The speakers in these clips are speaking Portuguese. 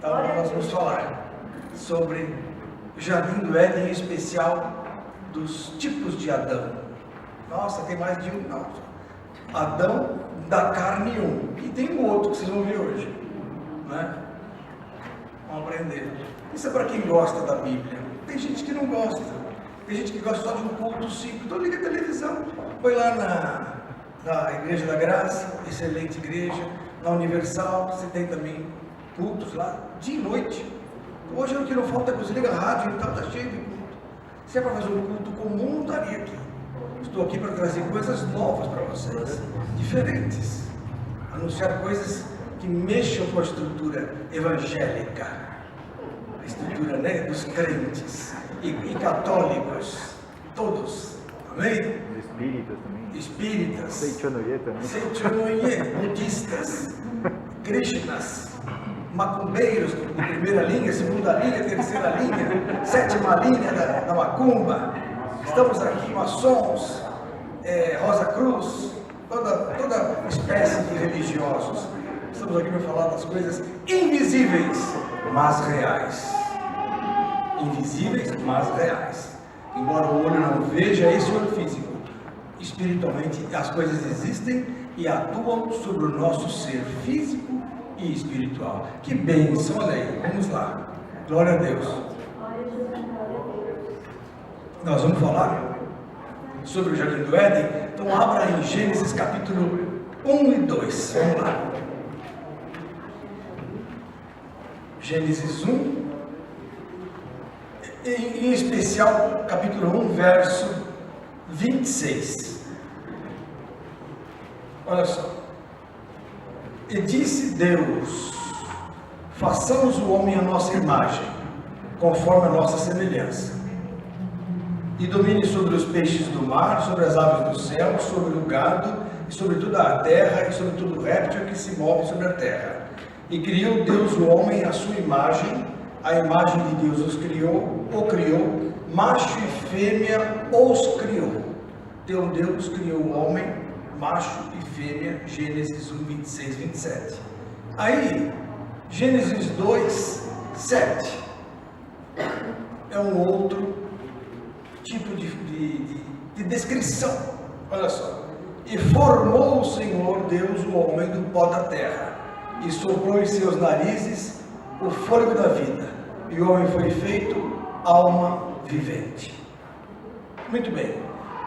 Então nós vamos falar sobre o Jardim do Éden, em especial dos tipos de Adão. Nossa, tem mais de um, não. Adão da carne um. E tem um outro que vocês vão ver hoje, né? Vamos aprender. Isso é para quem gosta da Bíblia. Tem gente que não gosta. Tem gente que gosta só de um culto simples. Então liga a televisão. Foi lá na Igreja da Graça, excelente igreja. Na Universal, você tem também cultos lá, dia e noite. Hoje o que não falta é você liga a rádio, então está cheio de culto. Se é para fazer um culto comum, não estaria aqui. Estou aqui para trazer coisas novas para vocês, diferentes. Anunciar coisas que mexam com a estrutura evangélica, a estrutura, né, dos crentes e católicos, todos. Amém? Espíritas também. Espíritas. Seichonoye também. Seichonoye, budistas, Krishnas, macumbeiros de primeira linha, segunda linha, terceira linha, sétima linha da macumba. Estamos aqui, maçons, Rosa Cruz, toda espécie de religiosos. Estamos aqui para falar das coisas invisíveis, mas reais. Invisíveis, mas reais. Embora o olho não veja, esse olho físico. Espiritualmente, as coisas existem e atuam sobre o nosso ser físico e espiritual. Que bênção, olha aí, vamos lá. Glória a Deus. Nós vamos falar sobre o Jardim do Éden. Então abra em Gênesis capítulo 1 e 2. Vamos lá. Gênesis 1, em especial capítulo 1, verso 26. Olha só. E disse Deus: façamos o homem à nossa imagem, conforme a nossa semelhança, e domine sobre os peixes do mar, sobre as aves do céu, sobre o gado, e sobre toda a terra, e sobre todo réptil que se move sobre a terra. E criou Deus o homem à sua imagem, a imagem de Deus o criou, macho e fêmea os criou. Então Deus criou o homem, macho e fêmea, Gênesis 1, 26, 27. Aí, Gênesis 2, 7, é um outro tipo de descrição. Olha só. E formou o Senhor Deus o homem do pó da terra, e soprou em seus narizes o fôlego da vida, e o homem foi feito alma vivente. Muito bem.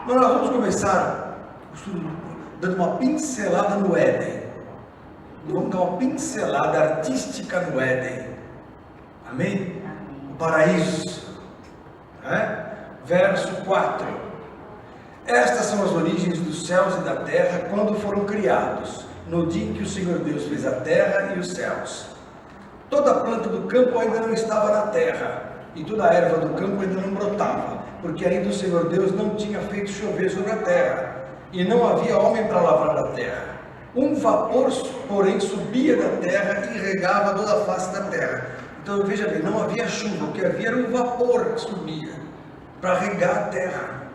Nós vamos começar o estudo dando uma pincelada no Éden. Vamos dar uma pincelada artística no Éden. Amém? O paraíso. Verso 4. Estas são as origens dos céus e da terra quando foram criados, no dia em que o Senhor Deus fez a terra e os céus. Toda a planta do campo ainda não estava na terra, e toda a erva do campo ainda não brotava, porque ainda o Senhor Deus não tinha feito chover sobre a terra, e não havia homem para lavrar a terra. Um vapor, porém, subia da terra e regava toda a face da terra. Então veja bem, não havia chuva, o que havia era um vapor que subia para regar a terra.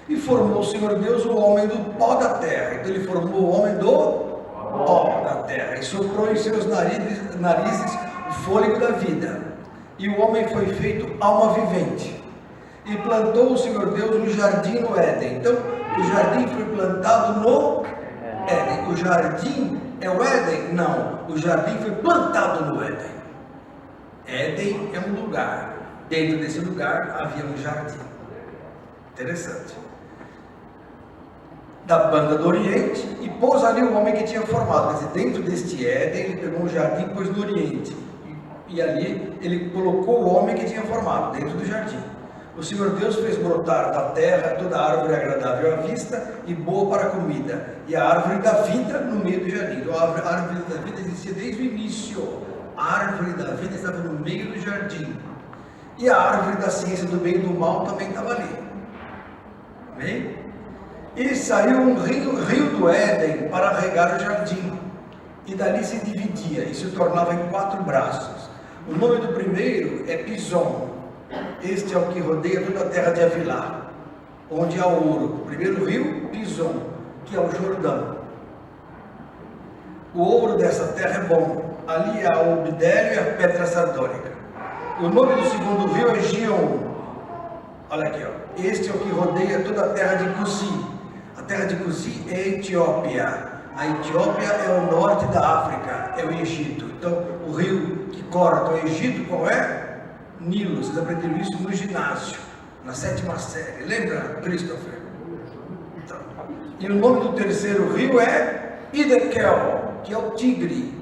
E formou o Senhor Deus o homem do pó da terra. Então ele formou o homem do pó da terra, e soprou em seus narizes o fôlego da vida, e o homem foi feito alma vivente. E plantou o Senhor Deus um jardim no Éden. Então o jardim foi plantado no Éden. O jardim é o Éden? Não, o jardim foi plantado no Éden. Éden é um lugar, dentro desse lugar havia um jardim. Interessante. Da banda do Oriente, e pôs ali o homem que tinha formado. Quer dizer, dentro deste Éden, ele pegou um jardim e pôs no Oriente, e ali ele colocou o homem que tinha formado, dentro do jardim. O Senhor Deus fez brotar da terra toda árvore agradável à vista e boa para a comida, e a árvore da vida no meio do jardim. Então a árvore da vida existia desde o início. A árvore da vida estava no meio do jardim, e a árvore da ciência do bem e do mal também estava ali. Amém? E saiu um rio do Éden para regar o jardim, e dali se dividia e se tornava em 4 braços. O nome do primeiro é Pison. Este é o que rodeia toda a terra de Avilá, onde há ouro. O primeiro rio, Pison, que é o Jordão. O ouro dessa terra é bom, ali há o Bidélio e a Petra Sardônica. O nome do segundo rio é Gion. Olha aqui, ó. Este é o que rodeia toda a terra de Cusi. A terra de Cusi é a Etiópia. A Etiópia é o norte da África, é o Egito. Então, o rio que corta o Egito, qual é? Nilo. Vocês aprenderam isso no ginásio, na 7ª série. Lembra, Christopher? Então, e o nome do terceiro rio é Hiddekel, que é o Tigre.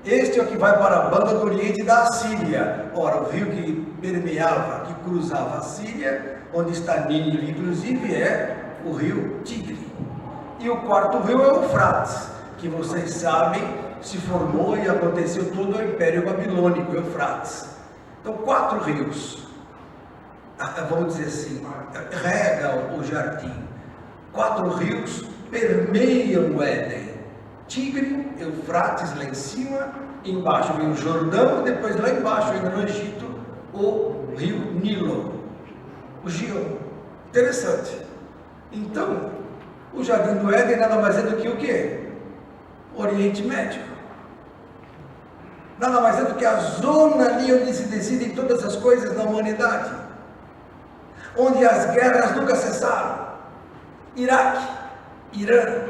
Este é o que vai para a banda do Oriente da Assíria. Ora, o rio que permeava, que cruzava a Síria, onde está Nínive, inclusive, é o rio Tigre. E o quarto rio é o Eufrates, que vocês sabem, se formou e aconteceu todo o Império Babilônico, Eufrates. Então, 4 rios, vamos dizer assim, regam o jardim. 4 rios permeiam o Éden. Tigre, Eufrates lá em cima, embaixo vem o Jordão, depois lá embaixo, ainda no Egito, o rio Nilo, o Gion. Interessante. Então, o Jardim do Éden nada mais é do que o quê? Oriente Médio. Nada mais é do que a zona ali onde se decidem todas as coisas na humanidade. Onde as guerras nunca cessaram. Iraque, Irã,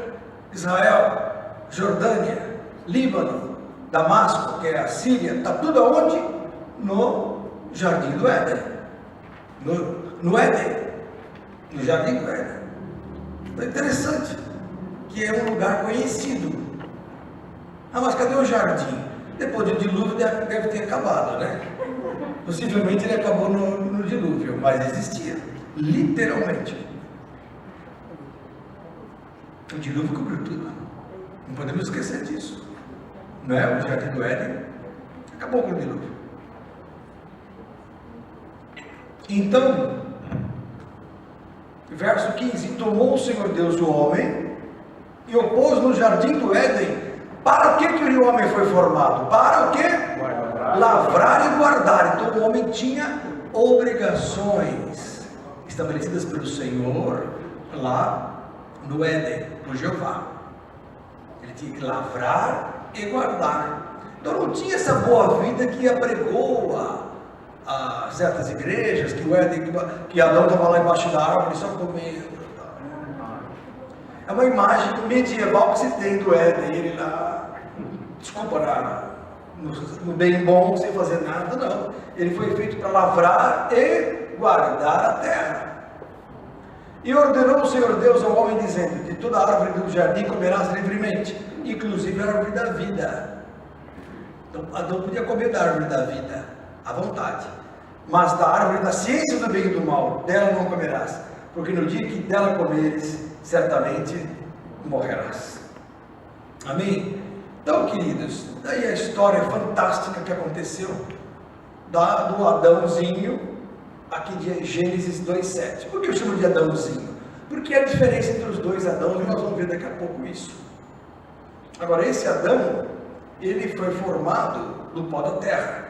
Israel, Jordânia, Líbano, Damasco, que é a Síria, está tudo aonde? No Jardim do Éden. No Éden. No Jardim do Éden. Então é interessante, que é um lugar conhecido. Ah, mas cadê o jardim? Depois do dilúvio deve ter acabado, né? Possivelmente ele acabou no dilúvio, mas existia, literalmente. O dilúvio cobriu tudo. Não podemos esquecer disso. Não é? O Jardim do Éden acabou com o dilúvio. Então, verso 15: tomou o Senhor Deus o homem e o pôs no Jardim do Éden. Para o que o homem foi formado? Para o quê? Lavrar e guardar. Então o homem tinha obrigações estabelecidas pelo Senhor lá no Éden, no Jeová. Ele tinha que lavrar e guardar. Então não tinha essa boa vida que apregou a certas igrejas, que o Éden, que Adão estava lá embaixo da árvore só comendo. É uma imagem medieval que se tem do Éden, ele lá, desculpa, no bem bom, sem fazer nada, não. Ele foi feito para lavrar e guardar a terra. E ordenou o Senhor Deus ao homem, dizendo: de toda árvore do jardim comerás livremente, inclusive a árvore da vida. Então Adão podia comer da árvore da vida, à vontade, mas da árvore da ciência do bem e do mal, dela não comerás, porque no dia que dela comeres, certamente morrerás. Amém? Então, queridos, daí a história fantástica que aconteceu do Adãozinho, aqui de Gênesis 2:7. Por que eu chamo de Adãozinho? Porque é a diferença entre os dois Adãos, e nós vamos ver daqui a pouco isso. Agora, esse Adão, ele foi formado do pó da terra,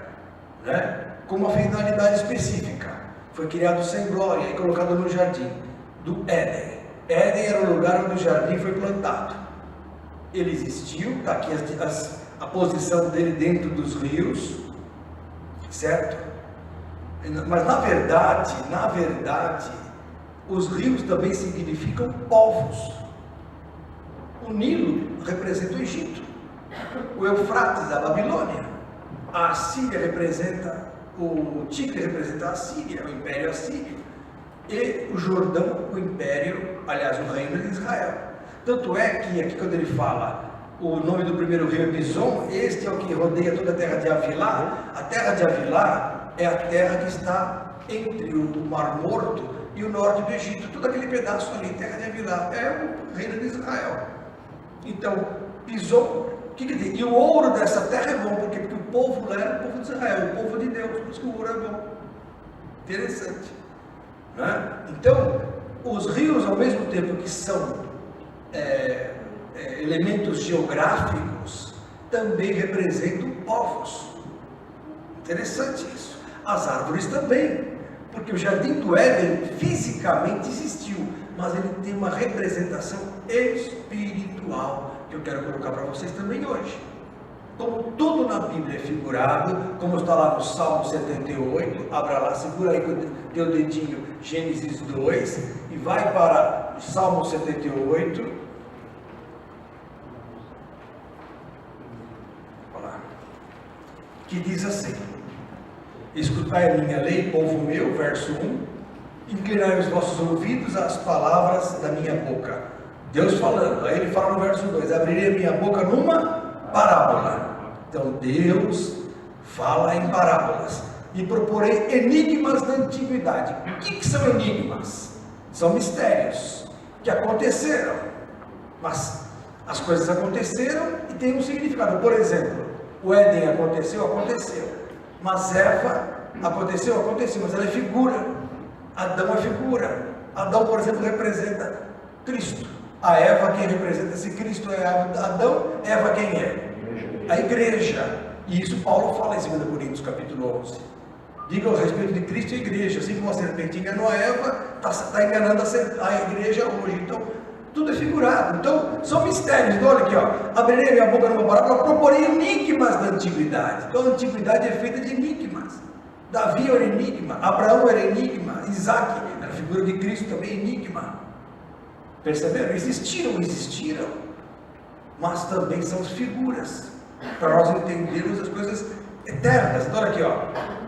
né? Com uma finalidade específica. Foi criado sem glória e colocado no jardim do Éden. Éden era o lugar onde o jardim foi plantado. Ele existiu, está aqui a posição dele dentro dos rios, certo? Mas na verdade, os rios também significam povos. O Nilo representa o Egito, o Eufrates a Babilônia, a Assíria representa, o Tigre representa a Assíria, o Império Assírio, e o Jordão, o Império, aliás, o Reino de Israel. Tanto é que aqui quando ele fala o nome do primeiro rio é Pison, este é o que rodeia toda a terra de Avilá. A terra de Avilá é a terra que está entre o Mar Morto e o norte do Egito, todo aquele pedaço ali, terra de Avilá, é o Reino de Israel. Então, Pison, o que quer dizer? E o ouro dessa terra é bom, porque o povo lá era o povo de Israel, o povo de Deus, por isso que o ouro é bom. Interessante, né? Então, os rios, ao mesmo tempo que são elementos geográficos, também representam povos. Interessante isso. As árvores também, porque o Jardim do Éden fisicamente existiu, mas ele tem uma representação espiritual que eu quero colocar para vocês também hoje. Então, tudo na Bíblia é figurado, como está lá no Salmo 78, abra lá, segura aí com o teu dedinho, Gênesis 2, e vai para Salmo 78, olha lá, que diz assim: escutai a minha lei, povo meu, verso 1, inclinai os vossos ouvidos às palavras da minha boca. Deus falando, aí ele fala no verso 2, abrirei a minha boca numa parábola. Então Deus fala em parábolas. E proporei enigmas da antiguidade. O que são enigmas? São mistérios que aconteceram. Mas as coisas aconteceram e têm um significado. Por exemplo, o Éden aconteceu. Mas Eva aconteceu, mas ela é figura. Adão é figura. Adão, por exemplo, representa Cristo. A Eva, quem representa esse Cristo é Adão. Eva, quem é? A igreja. E isso Paulo fala em 2 Coríntios capítulo 11. Diga a respeito de Cristo e a igreja. Assim como a serpente enganou a Eva, está enganando a igreja hoje. Então, tudo é figurado. Então, são mistérios. Então, olha aqui, ó. Abrirei a minha boca numa parábola, proporei enigmas da antiguidade. Então, a antiguidade é feita de enigmas. Davi era enigma, Abraão era enigma, Isaac era figura de Cristo também, enigma. Perceberam? Existiram, mas também são figuras, para nós entendermos as coisas eternas. Então olha aqui, ó,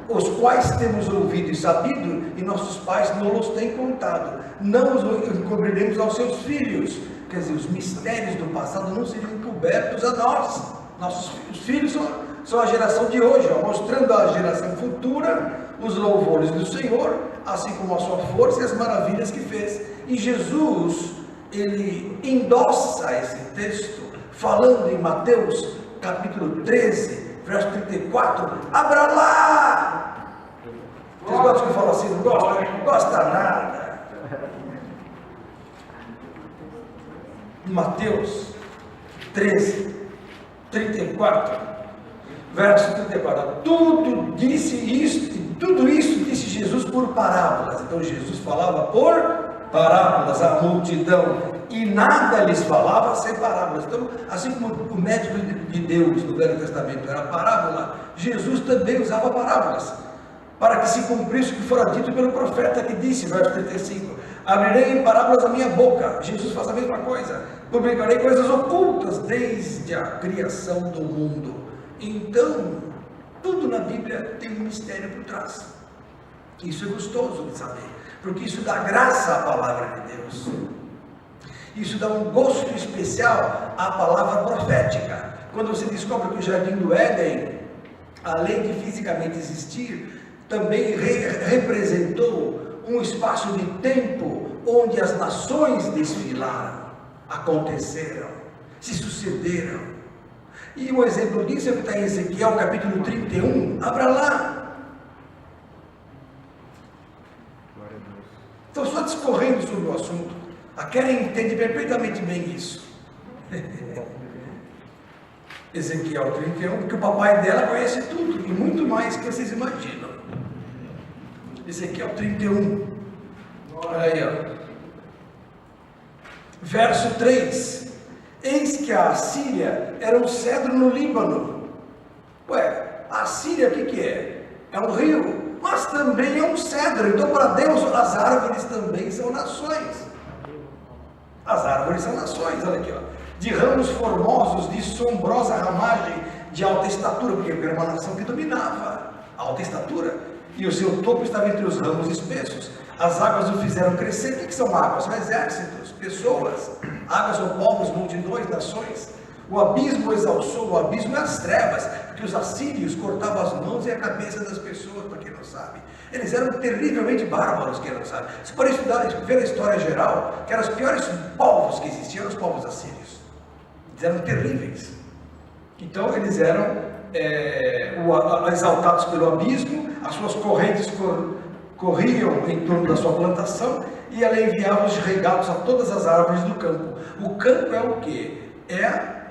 os quais temos ouvido e sabido, e nossos pais não os têm contado, não os encobriremos aos seus filhos. Quer dizer, os mistérios do passado não seriam encobertos a nós. Nossos filhos são a geração de hoje, ó, mostrando à geração futura os louvores do Senhor, assim como a sua força e as maravilhas que fez. E Jesus, ele endossa esse texto, falando em Mateus capítulo 13, verso 34, abra lá! Vocês gostam que eu falo assim? Não gostam? Não gosta nada. Mateus 13, 34, verso 34, tudo isso disse Jesus por parábolas. Então Jesus falava por parábolas à multidão, e nada lhes falava sem parábolas. Então, assim como o médico de Deus no Velho Testamento era parábola, Jesus também usava parábolas, para que se cumprisse o que fora dito pelo profeta, que disse, verso 35, abrirei em parábolas a minha boca. Jesus faz a mesma coisa, publicarei coisas ocultas desde a criação do mundo. Então, tudo na Bíblia tem um mistério por trás. Isso é gostoso de saber, porque isso dá graça à palavra de Deus. Isso dá um gosto especial à palavra profética. Quando você descobre que o jardim do Éden, além de fisicamente existir, também representou um espaço de tempo onde as nações desfilaram, aconteceram, se sucederam. E um exemplo disso é o que está em Ezequiel capítulo 31, abra lá. Estou só discorrendo sobre o assunto. A Karen entende perfeitamente bem isso. Ezequiel 31, porque o papai dela conhece tudo, e muito mais que vocês imaginam. Ezequiel 31, olha aí, ó. Verso 3, eis que a Assíria era um cedro no Líbano. Ué, a Assíria o que é? É um rio, mas também é um cedro. Então para Deus as árvores também são nações. As árvores são nações, olha aqui, ó, de ramos formosos, de sombrosa ramagem, de alta estatura, porque era uma nação que dominava a alta estatura, e o seu topo estava entre os ramos espessos. As águas o fizeram crescer. O que são águas? São exércitos, pessoas. Águas são povos, multidões, nações. O abismo exalçou, o abismo é as trevas, porque os assírios cortavam as mãos e a cabeça das pessoas, para quem não sabe. Eles eram terrivelmente bárbaros, quem não sabe. Se for ver a história geral, que eram os piores povos que existiam, os povos assírios. Eles eram terríveis. Então eles eram exaltados pelo abismo, as suas correntes corriam em torno da sua plantação, e ela enviava os regalos a todas as árvores do campo. O campo é o quê? É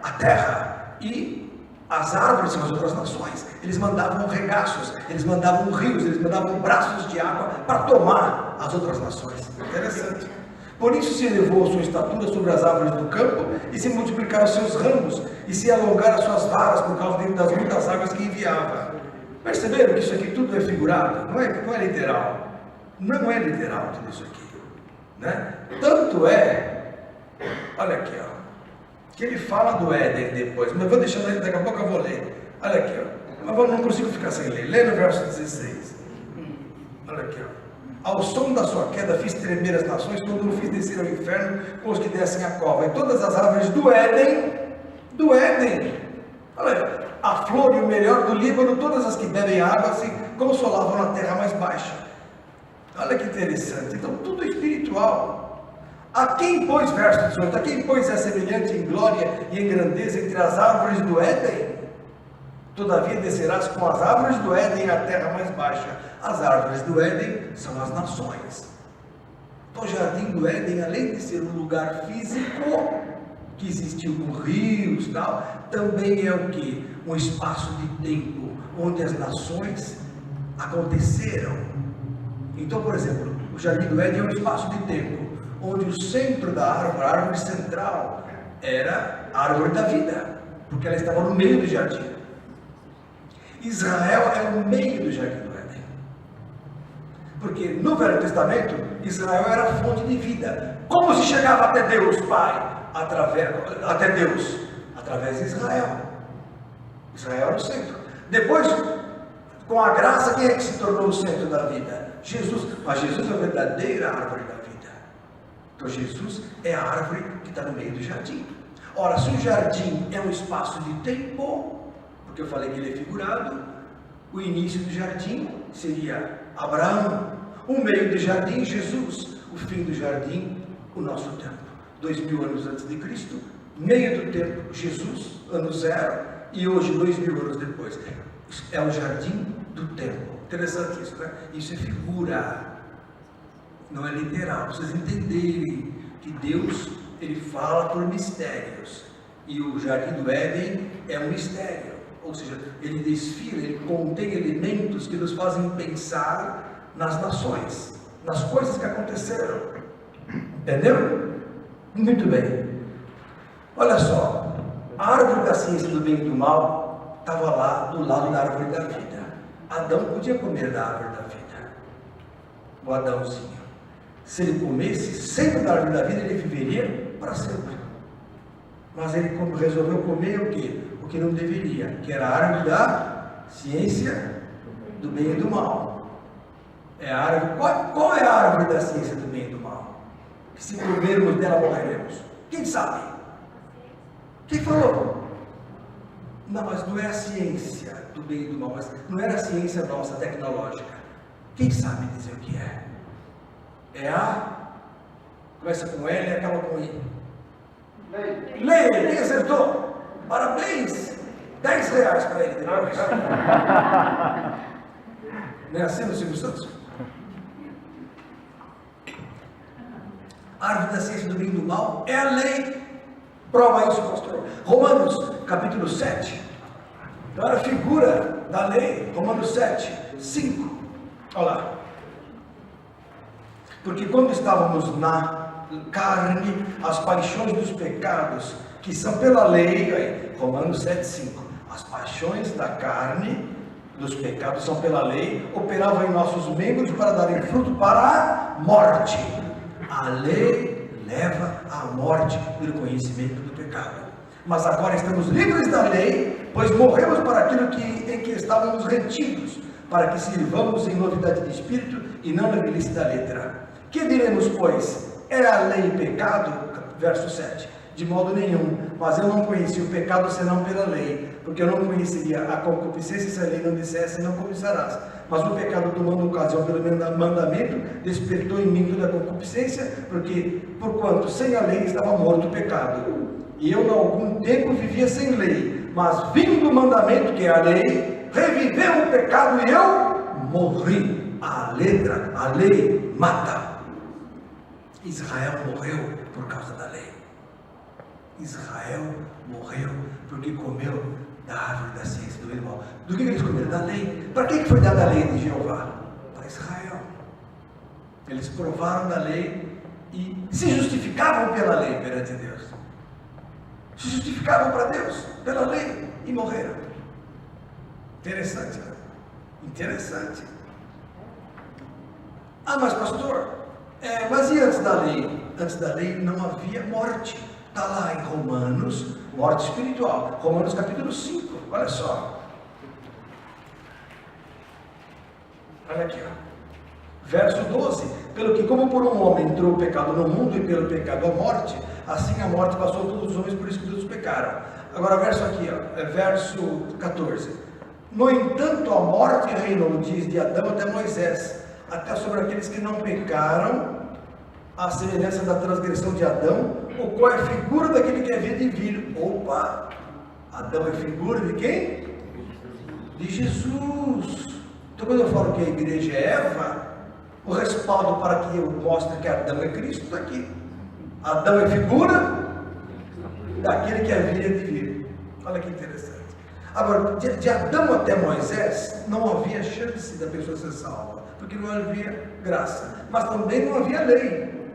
a terra, e as árvores são as outras nações. Eles mandavam regaços, eles mandavam rios, eles mandavam braços de água para tomar as outras nações. Interessante. Por isso se elevou a sua estatura sobre as árvores do campo, e se multiplicaram os seus ramos, e se alongaram as suas varas por causa das muitas águas que enviava. Perceberam que isso aqui tudo é figurado? Não é literal. Não é literal tudo isso aqui. Né? Tanto é, olha aqui, ó, que ele fala do Éden depois, mas vou deixar, daqui a pouco eu vou ler. Olha aqui, ó, mas não consigo ficar sem ler. Lê no verso 16. Olha aqui, ó. Ao som da sua queda fiz tremer as nações, quando o fiz descer ao inferno com os que descem a cova. E todas as árvores do Éden, olha, a flor e o melhor do Líbano, todas as que bebem água se consolavam na terra mais baixa. Olha que interessante. Então tudo espiritual. A quem, pois, verso 18, a quem, pois, é semelhante em glória e em grandeza entre as árvores do Éden? Todavia descerás com as árvores do Éden à terra mais baixa. As árvores do Éden são as nações. Então o jardim do Éden, além de ser um lugar físico, que existiu com rios e tal, também é o que? Um espaço de tempo, onde as nações aconteceram. Então, por exemplo, o jardim do Éden é um espaço de tempo, onde o centro da árvore, a árvore central, era a árvore da vida, porque ela estava no meio do jardim. Israel é o meio do jardim do Éden, porque no Velho Testamento Israel era a fonte de vida. Como se chegava até Deus Pai? Até Deus, através de Israel. Israel era o centro. Depois, com a graça, quem é que se tornou o centro da vida? Jesus. Mas Jesus é a verdadeira árvore da vida. Então Jesus é a árvore que está no meio do jardim. Ora, se o jardim é um espaço de tempo, porque eu falei que ele é figurado, o início do jardim seria Abraão, o meio do jardim, Jesus, o fim do jardim, o nosso tempo. 2000 anos antes de Cristo, meio do tempo, Jesus, ano zero, e hoje, 2000 anos depois. É o jardim do tempo. Interessante isso, né? Isso é figura, não é literal. Para vocês entenderem que Deus, ele fala por mistérios, e o jardim do Éden é um mistério. Ou seja, ele desfila, ele contém elementos que nos fazem pensar nas nações, nas coisas que aconteceram. Entendeu? Muito bem. Olha só, a árvore da ciência do bem e do mal estava lá do lado da árvore da vida. Adão podia comer da árvore da vida. O Adãozinho. Se ele comesse sempre da árvore da vida, ele viveria para sempre. Mas ele resolveu comer o quê? O que não deveria, que era a árvore da ciência do bem e do mal. É a árvore, qual é a árvore da ciência do bem e do mal? Que se comermos dela morreremos. Quem sabe? Quem falou? Não, mas não é a ciência do bem e do mal, mas não era a ciência nossa, tecnológica. Quem sabe dizer o que é? É a... Começa com L e acaba com I. Lei, quem acertou? Parabéns! R$10 para ele depois. Não é assim no Silvio Santos? A árvore da ciência do bem e do mal é a lei. Prova isso, pastor. Romanos, capítulo 7. Então era a figura da lei. Romanos 7, 5. Olha lá. Porque quando estávamos na carne, as paixões dos pecados, que são pela lei, aí, Romanos 7, 5. As paixões da carne, dos pecados, são pela lei, operavam em nossos membros para darem fruto para a morte. A lei leva à morte pelo conhecimento do pecado. Mas agora estamos livres da lei, pois morremos para aquilo em que estávamos retidos, para que sirvamos em novidade de espírito e não na velhice da letra. Que diremos, pois? É a lei pecado? Verso 7. De modo nenhum, mas eu não conheci o pecado senão pela lei, porque eu não conheceria a concupiscência se a lei não dissesse não cobiçarás. Mas o pecado, tomando ocasião pelo mandamento, despertou em mim toda a concupiscência, porque porquanto sem a lei estava morto o pecado. E eu, há algum tempo, vivia sem lei, mas vindo o mandamento, que é a lei, reviveu o pecado e eu morri. A letra, a lei mata. Israel morreu por causa da lei. Israel morreu porque comeu da árvore da ciência do bem e do mal. Do que eles comeram? Da lei. Para que foi dada a lei de Jeová? Para Israel. Eles provaram da lei e se justificavam pela lei perante Deus. Se justificavam para Deus pela lei e morreram. Interessante, né? Interessante. Ah, mas pastor, mas e antes da lei? Antes da lei não havia morte. Está lá em Romanos, morte espiritual. Romanos capítulo 5, olha só. Olha aqui, ó. Verso 12, pelo que como por um homem entrou o pecado no mundo e pelo pecado a morte, assim a morte passou a todos os homens, por isso que todos pecaram. Agora verso aqui, ó, verso 14. No entanto a morte reinou, diz, de Adão até Moisés, até sobre aqueles que não pecaram, a semelhança da transgressão de Adão, o qual é figura daquele que havia de vir. Opa! Adão é figura de quem? De Jesus. Então quando eu falo que a igreja é Eva, o respaldo para que eu mostre que Adão é Cristo está aqui. Adão é figura daquele que havia de vir. Olha que interessante. Agora, de Adão até Moisés, não havia chance da pessoa ser salva, porque não havia graça, mas também não havia lei.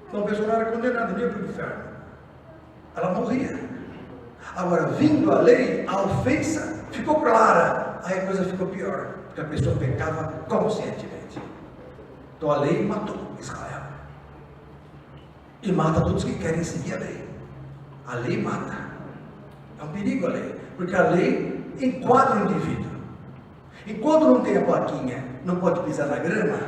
Então a pessoa não era condenada, nem para o inferno. Ela morria. Agora, vindo a lei, a ofensa ficou clara, aí a coisa ficou pior, porque a pessoa pecava conscientemente. Então a lei matou Israel. E mata todos que querem seguir a lei. A lei mata. É um perigo a lei, porque a lei enquadra o indivíduo. Enquanto não tem a plaquinha, não pode pisar na grama,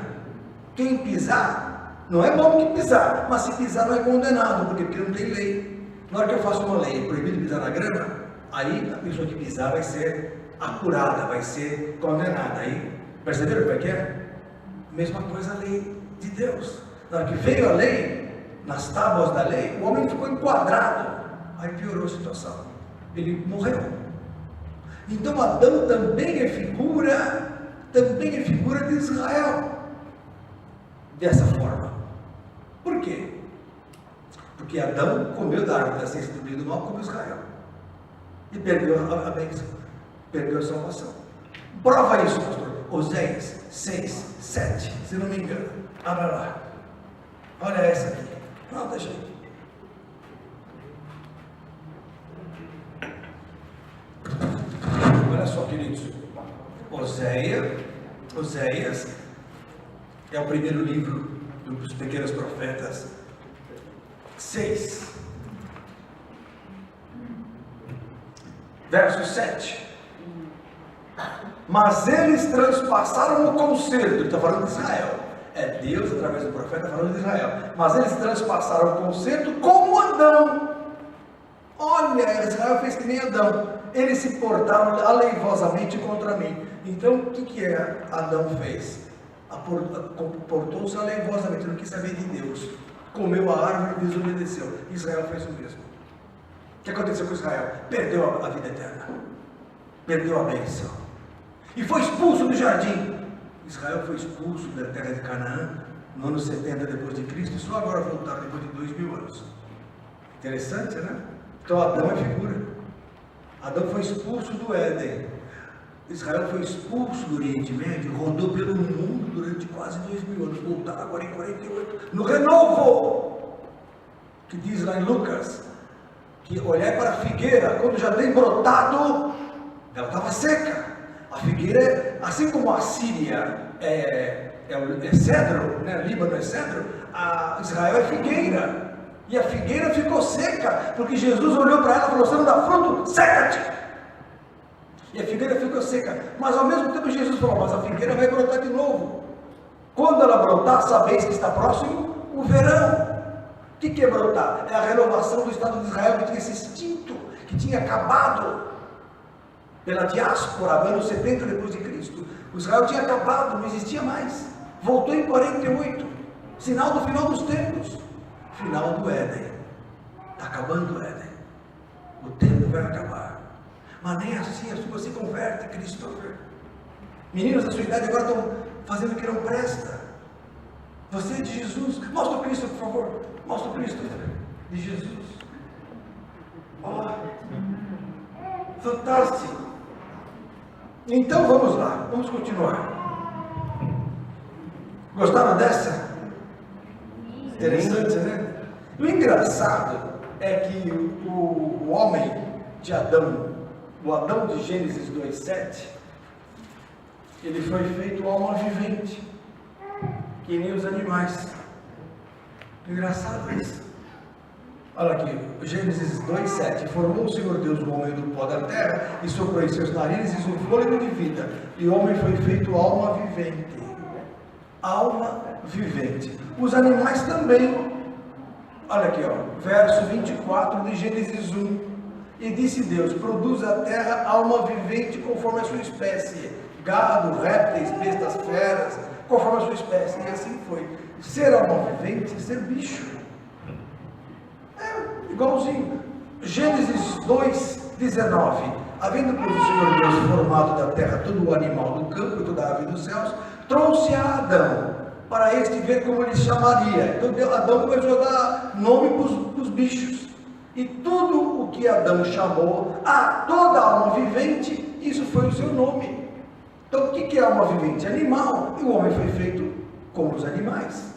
quem pisar, não é bom que pisar, mas se pisar não é condenado, porque não tem lei. Na hora que eu faço uma lei proibido pisar na grama, aí a pessoa que pisar vai ser apurada, vai ser condenada. Aí, perceberam como é que é? Mesma coisa a lei de Deus. Na hora que veio a lei, nas tábuas da lei, o homem ficou enquadrado. Aí piorou a situação. Ele morreu. Então Adão também é figura de Israel. Dessa forma. Por quê? Porque Adão comeu da árvore da ciência do bem e do mal como Israel. E perdeu a bênção. Perdeu a salvação. Prova isso, pastor. Oséias 6, 7, se não me engano. Abra lá. Olha essa aqui. Não, deixa aí. Olha só, queridos. Oséias é o primeiro livro dos pequenos profetas. 6. Verso 7. Mas eles transpassaram o concerto. Ele está falando de Israel. É Deus, através do profeta, falando de Israel. Mas eles transpassaram o concerto como Adão. Olha, Israel fez que nem Adão. Eles se portaram aleivosamente contra mim. Então, o que Adão fez? Portou-se aleivosamente, não quis saber de Deus. Comeu a árvore e desobedeceu. Israel fez o mesmo. O que aconteceu com Israel? Perdeu a vida eterna. Perdeu a bênção. E foi expulso do jardim. Israel foi expulso da terra de Canaã no ano 70 depois de Cristo, e só agora voltaram depois de 2000 anos. Interessante, né? Então Adão é figura. Adão foi expulso do Éden. Israel foi expulso do Oriente Médio, rodou pelo mundo durante quase 2000 anos, voltaram agora em 48, no renovo, que diz lá em Lucas, que olhar para a figueira, quando já tem brotado, ela estava seca. A figueira, assim como a Síria é cedro, né? Líbano é cedro, Israel é figueira. E a figueira ficou seca, porque Jesus olhou para ela e falou: você não dá fruto? Seca-te! E a figueira ficou seca. Mas ao mesmo tempo Jesus falou: mas a figueira vai brotar de novo. Quando ela brotar, sabeis que está próximo o verão. O que é brotar? É a renovação do Estado de Israel, que tinha se extinto, que tinha acabado pela diáspora, anos 70 depois de Cristo. O Israel tinha acabado, não existia mais. Voltou em 48, sinal do final dos tempos, final do Éden. Está acabando o Éden. O tempo vai acabar. Mas nem assim, se você converte, Christopher. Meninos da sua idade agora estão fazendo o que não presta. Você é de Jesus. Mostra o Cristo, por favor. Mostra o Cristo de Jesus. Oh, fantástico. Então vamos lá, vamos continuar. Gostaram dessa? Interessante, né? O engraçado é que o homem de Adão, o Adão de Gênesis 2:7, ele foi feito alma vivente, que nem os animais. Engraçado isso. Olha aqui, Gênesis 2:7, formou o Senhor Deus o homem do pó da terra, e soprou em seus narizes um fôlego de vida, e o homem foi feito alma vivente. Alma vivente. Os animais também. Olha aqui, ó, verso 24 de Gênesis 1. E disse Deus: produz a terra alma vivente conforme a sua espécie, gado, répteis, bestas, feras, conforme a sua espécie. E assim foi. Ser alma vivente, ser bicho. É igualzinho. Gênesis 2:19. Havendo, pois, o Senhor Deus formado da terra todo o animal do campo e toda a ave dos céus, trouxe a Adão para este ver como ele chamaria. Então Adão começou a dar nome para os bichos. E tudo o que Adão chamou a toda alma vivente, isso foi o seu nome. Então o que é alma vivente? Animal. E o homem foi feito como os animais.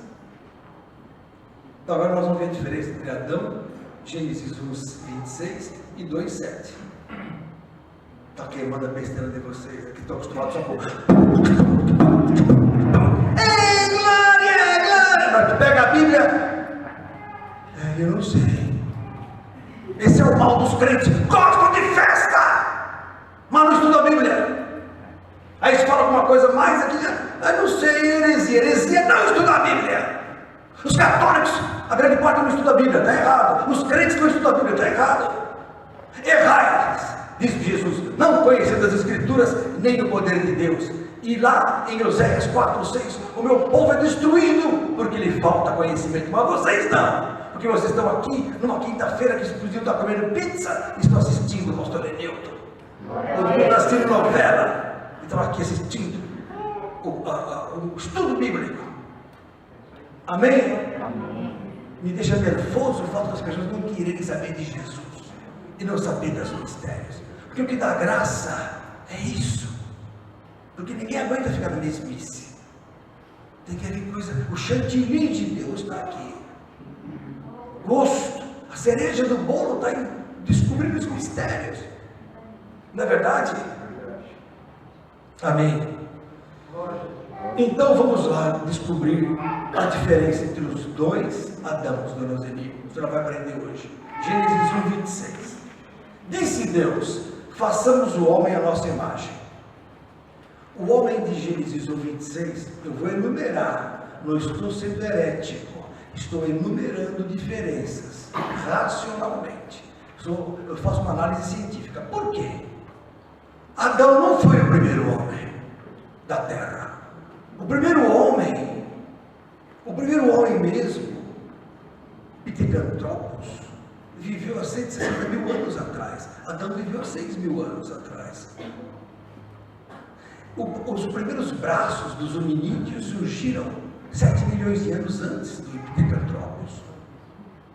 Então agora nós vamos ver a diferença entre Adão, Gênesis 1:26 e 2:7. Está queimando a besteira de vocês, que estão acostumados só com... Ei, glória, glória! Mas tu pega a Bíblia... eu não sei. Esse é o mal dos crentes. Gostam de festa, mas não estudam a Bíblia. Aí se fala alguma coisa mais aqui, eu não sei, heresia. Heresia não estuda a Bíblia. Os católicos, a grande parte não estuda a Bíblia, está errado. Os crentes não estudam a Bíblia, está errado. Errais, diz Jesus, não conhecendo as Escrituras, nem o poder de Deus. E lá em Oséias 4:6, o meu povo é destruído, porque lhe falta conhecimento. Mas vocês não, porque vocês estão aqui, numa quinta-feira que podiam estar comendo pizza, e estão assistindo o pastor Enilton. Ou estão assistindo novela, e estão aqui assistindo o estudo bíblico. Amém? Amém? Me deixa nervoso o fato das pessoas não quererem saber de Jesus e não saber dos mistérios, porque o que dá graça é isso, porque ninguém aguenta ficar na mesmice. Tem que haver coisa, o chantilly de Deus está aqui, gosto, a cereja do bolo está em descobrir os mistérios, não é verdade? Amém? Então vamos lá descobrir a diferença entre os dois Adãos do nosso inimigo. Você vai aprender hoje. Gênesis 1:26. Disse Deus: façamos o homem à nossa imagem. O homem de Gênesis 1:26, eu vou enumerar, não estou sendo herético, estou enumerando diferenças racionalmente. Eu faço uma análise científica. Por quê? Adão não foi o primeiro homem da terra. O primeiro homem mesmo, Pithecanthropus, viveu há 160 mil anos atrás. Adão viveu há 6 mil anos atrás. Os primeiros braços dos hominídeos surgiram 7 milhões de anos antes do Pithecanthropus.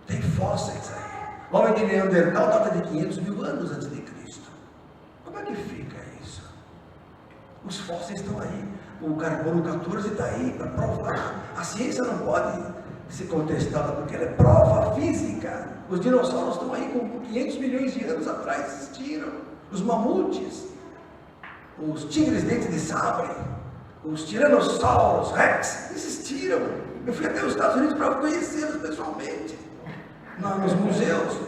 Tem fósseis aí. O homem de Neandertal data de 500 mil anos antes de Cristo. Como é que fica isso? Os fósseis estão aí. O carbono 14 está aí para provar. A ciência não pode ser contestada, porque ela é prova física. Os dinossauros estão aí com 500 milhões de anos atrás, existiram. Os mamutes, os tigres dentes de sabre, os tiranossauros rex existiram. Eu fui até os Estados Unidos para conhecê-los pessoalmente, nos museus.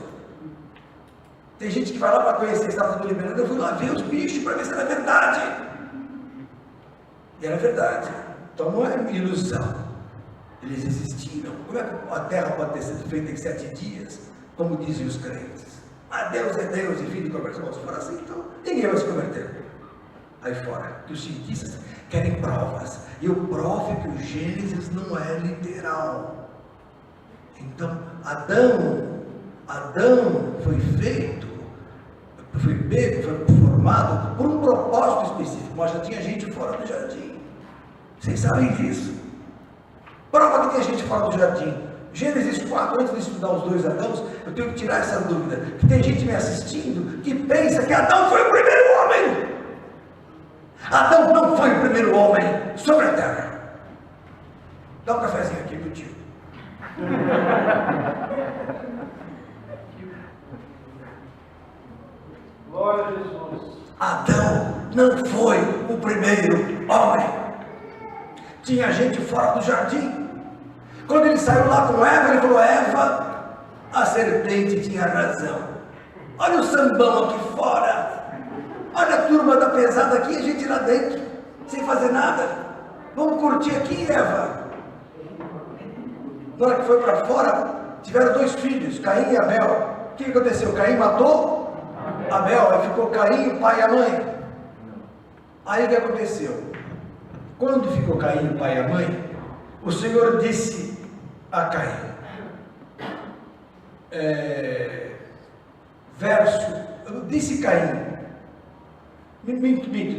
Tem gente que vai lá para conhecer a Estátua do Libertador. Eu fui lá ver os bichos para ver se era verdade. E era verdade. Então não é ilusão. Eles existiram. Como é que a terra pode ter sido feita em 7 dias? Como dizem os crentes. Ah, Deus é Deus e filho de conversão. Se for assim, então ninguém vai se converter. Aí fora, que os cientistas querem provas. E eu provo que o Gênesis não é literal. Então, Adão foi feito, foi pego, foi formado por um propósito específico, mas já tinha gente fora do jardim. Vocês sabem disso? Prova que tem gente fora do jardim. Gênesis 4, antes de estudar os dois Adãos, eu tenho que tirar essa dúvida, que tem gente me assistindo que pensa que Adão foi o primeiro homem. Adão não foi o primeiro homem sobre a terra. Dá um cafezinho aqui pro tio. Glória a Jesus. Adão não foi o primeiro homem. Tinha gente fora do jardim. Quando ele saiu lá com Eva, ele falou: Eva, a serpente tinha razão. Olha o sambão aqui fora. Olha a turma da pesada aqui, a gente lá dentro, sem fazer nada. Vamos curtir aqui, Eva. Na hora que foi para fora, tiveram 2 filhos, Caim e Abel. O que aconteceu? Caim matou Abel, aí ficou Caim, o pai e a mãe. Aí o que aconteceu? Quando ficou Caim, o pai e a mãe, o Senhor disse a Caim, disse Caim,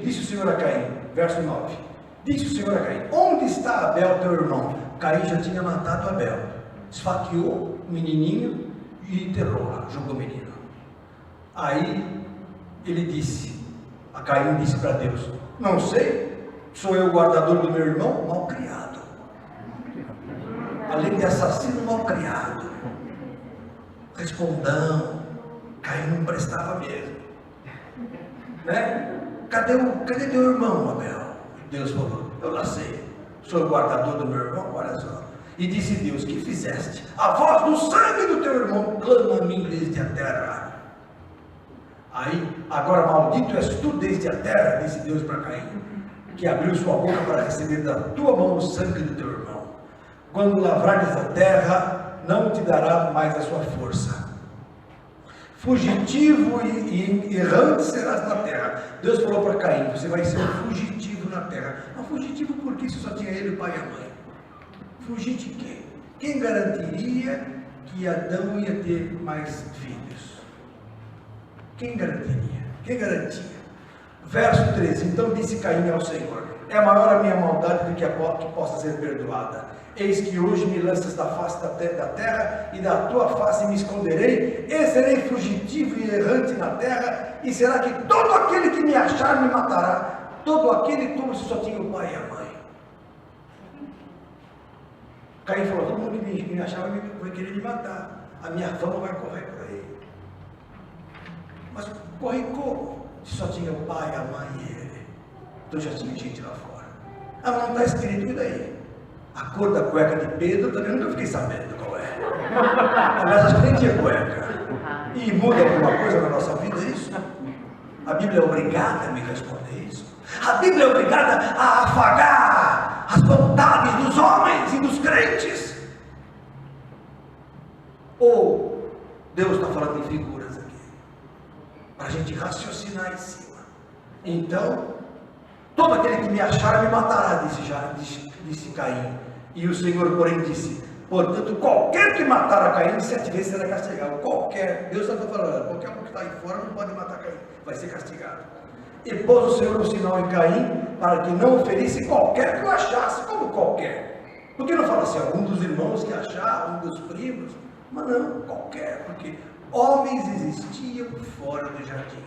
disse o Senhor a Caim, verso 9, disse o Senhor a Caim: onde está Abel teu irmão? Caim já tinha matado Abel, esfaqueou o menininho e enterrou lá, jogou o menino. Aí ele disse, a Caim disse para Deus: não sei, sou eu o guardador do meu irmão? Mal criado, além de assassino, mal criado, respondão. Caim não prestava mesmo, né? Cadê teu irmão, Abel? Deus falou: eu lá sei, sou o guardador do meu irmão, olha só. E disse Deus: que fizeste? A voz do sangue do teu irmão clama a mim desde a terra. Aí, agora maldito és tu desde a terra, disse Deus para Caim, que abriu sua boca para receber da tua mão o sangue do teu irmão. Quando lavrares a terra, não te dará mais a sua força. Fugitivo e errante serás na terra. Deus falou para Caim: você vai ser um fugitivo na terra. Mas fugitivo por quê? Se só tinha ele, o pai e a mãe. Fugir de quê? Quem garantiria que Adão ia ter mais filhos? Quem garantiria? Quem garantia? Verso 13: então disse Caim ao Senhor: é maior a minha maldade do que a que possa ser perdoada. Eis que hoje me lanças da face da terra, e da tua face me esconderei, e serei fugitivo e errante na terra, e será que todo aquele que me achar me matará? Todo aquele como se só tinha o pai e a mãe. Caim falou: todo mundo que me achar vai querer me matar, a minha fama vai correr por aí. Mas corre como? Se só tinha o pai, a mãe e ele. Então já tinha gente lá fora. Ah, mas não está escrito, e daí? A cor da cueca de Pedro também nunca fiquei sabendo qual é. Aliás, acho que nem tinha cueca. E muda alguma coisa na nossa vida isso? A Bíblia é obrigada a me responder isso. A Bíblia é obrigada a afagar as vontades dos homens e dos crentes. Ou Deus está falando em figuras aqui, para a gente raciocinar em cima. Então, todo aquele que me achar me matará, disse Caim. E o Senhor, porém, disse: portanto, qualquer que matar a Caim 7 vezes será castigado. Qualquer, Deus está falando, qualquer um que está aí fora não pode matar Caim, vai ser castigado. E pôs o Senhor um sinal em Caim, para que não o ferisse qualquer que o achasse. Como qualquer? Por que não fala assim, um dos irmãos que achar, um dos primos? Mas não, qualquer, porque homens existiam fora do jardim.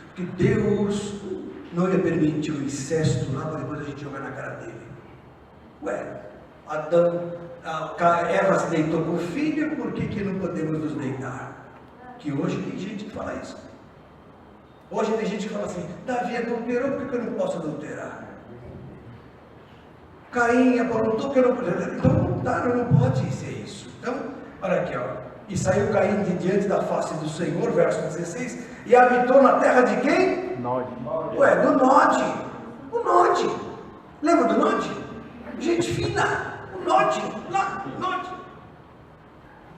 Porque Deus não ia permitir o incesto lá para depois a gente jogar na cara dele. Ué, Eva se deitou com o filho, por que não podemos nos deitar? Que hoje tem gente que fala isso. Hoje tem gente que fala assim: Davi adulterou, por que eu não posso adulterar? Caim aprontou, porque eu não posso. Então não pode ser isso. Então, olha aqui, ó. E saiu Caim de diante da face do Senhor, verso 16, e habitou na terra de quem? Nod. Ué, do Nod. O Nod. Lembra do Nod? Gente fina. O Nod. Lá, Nod.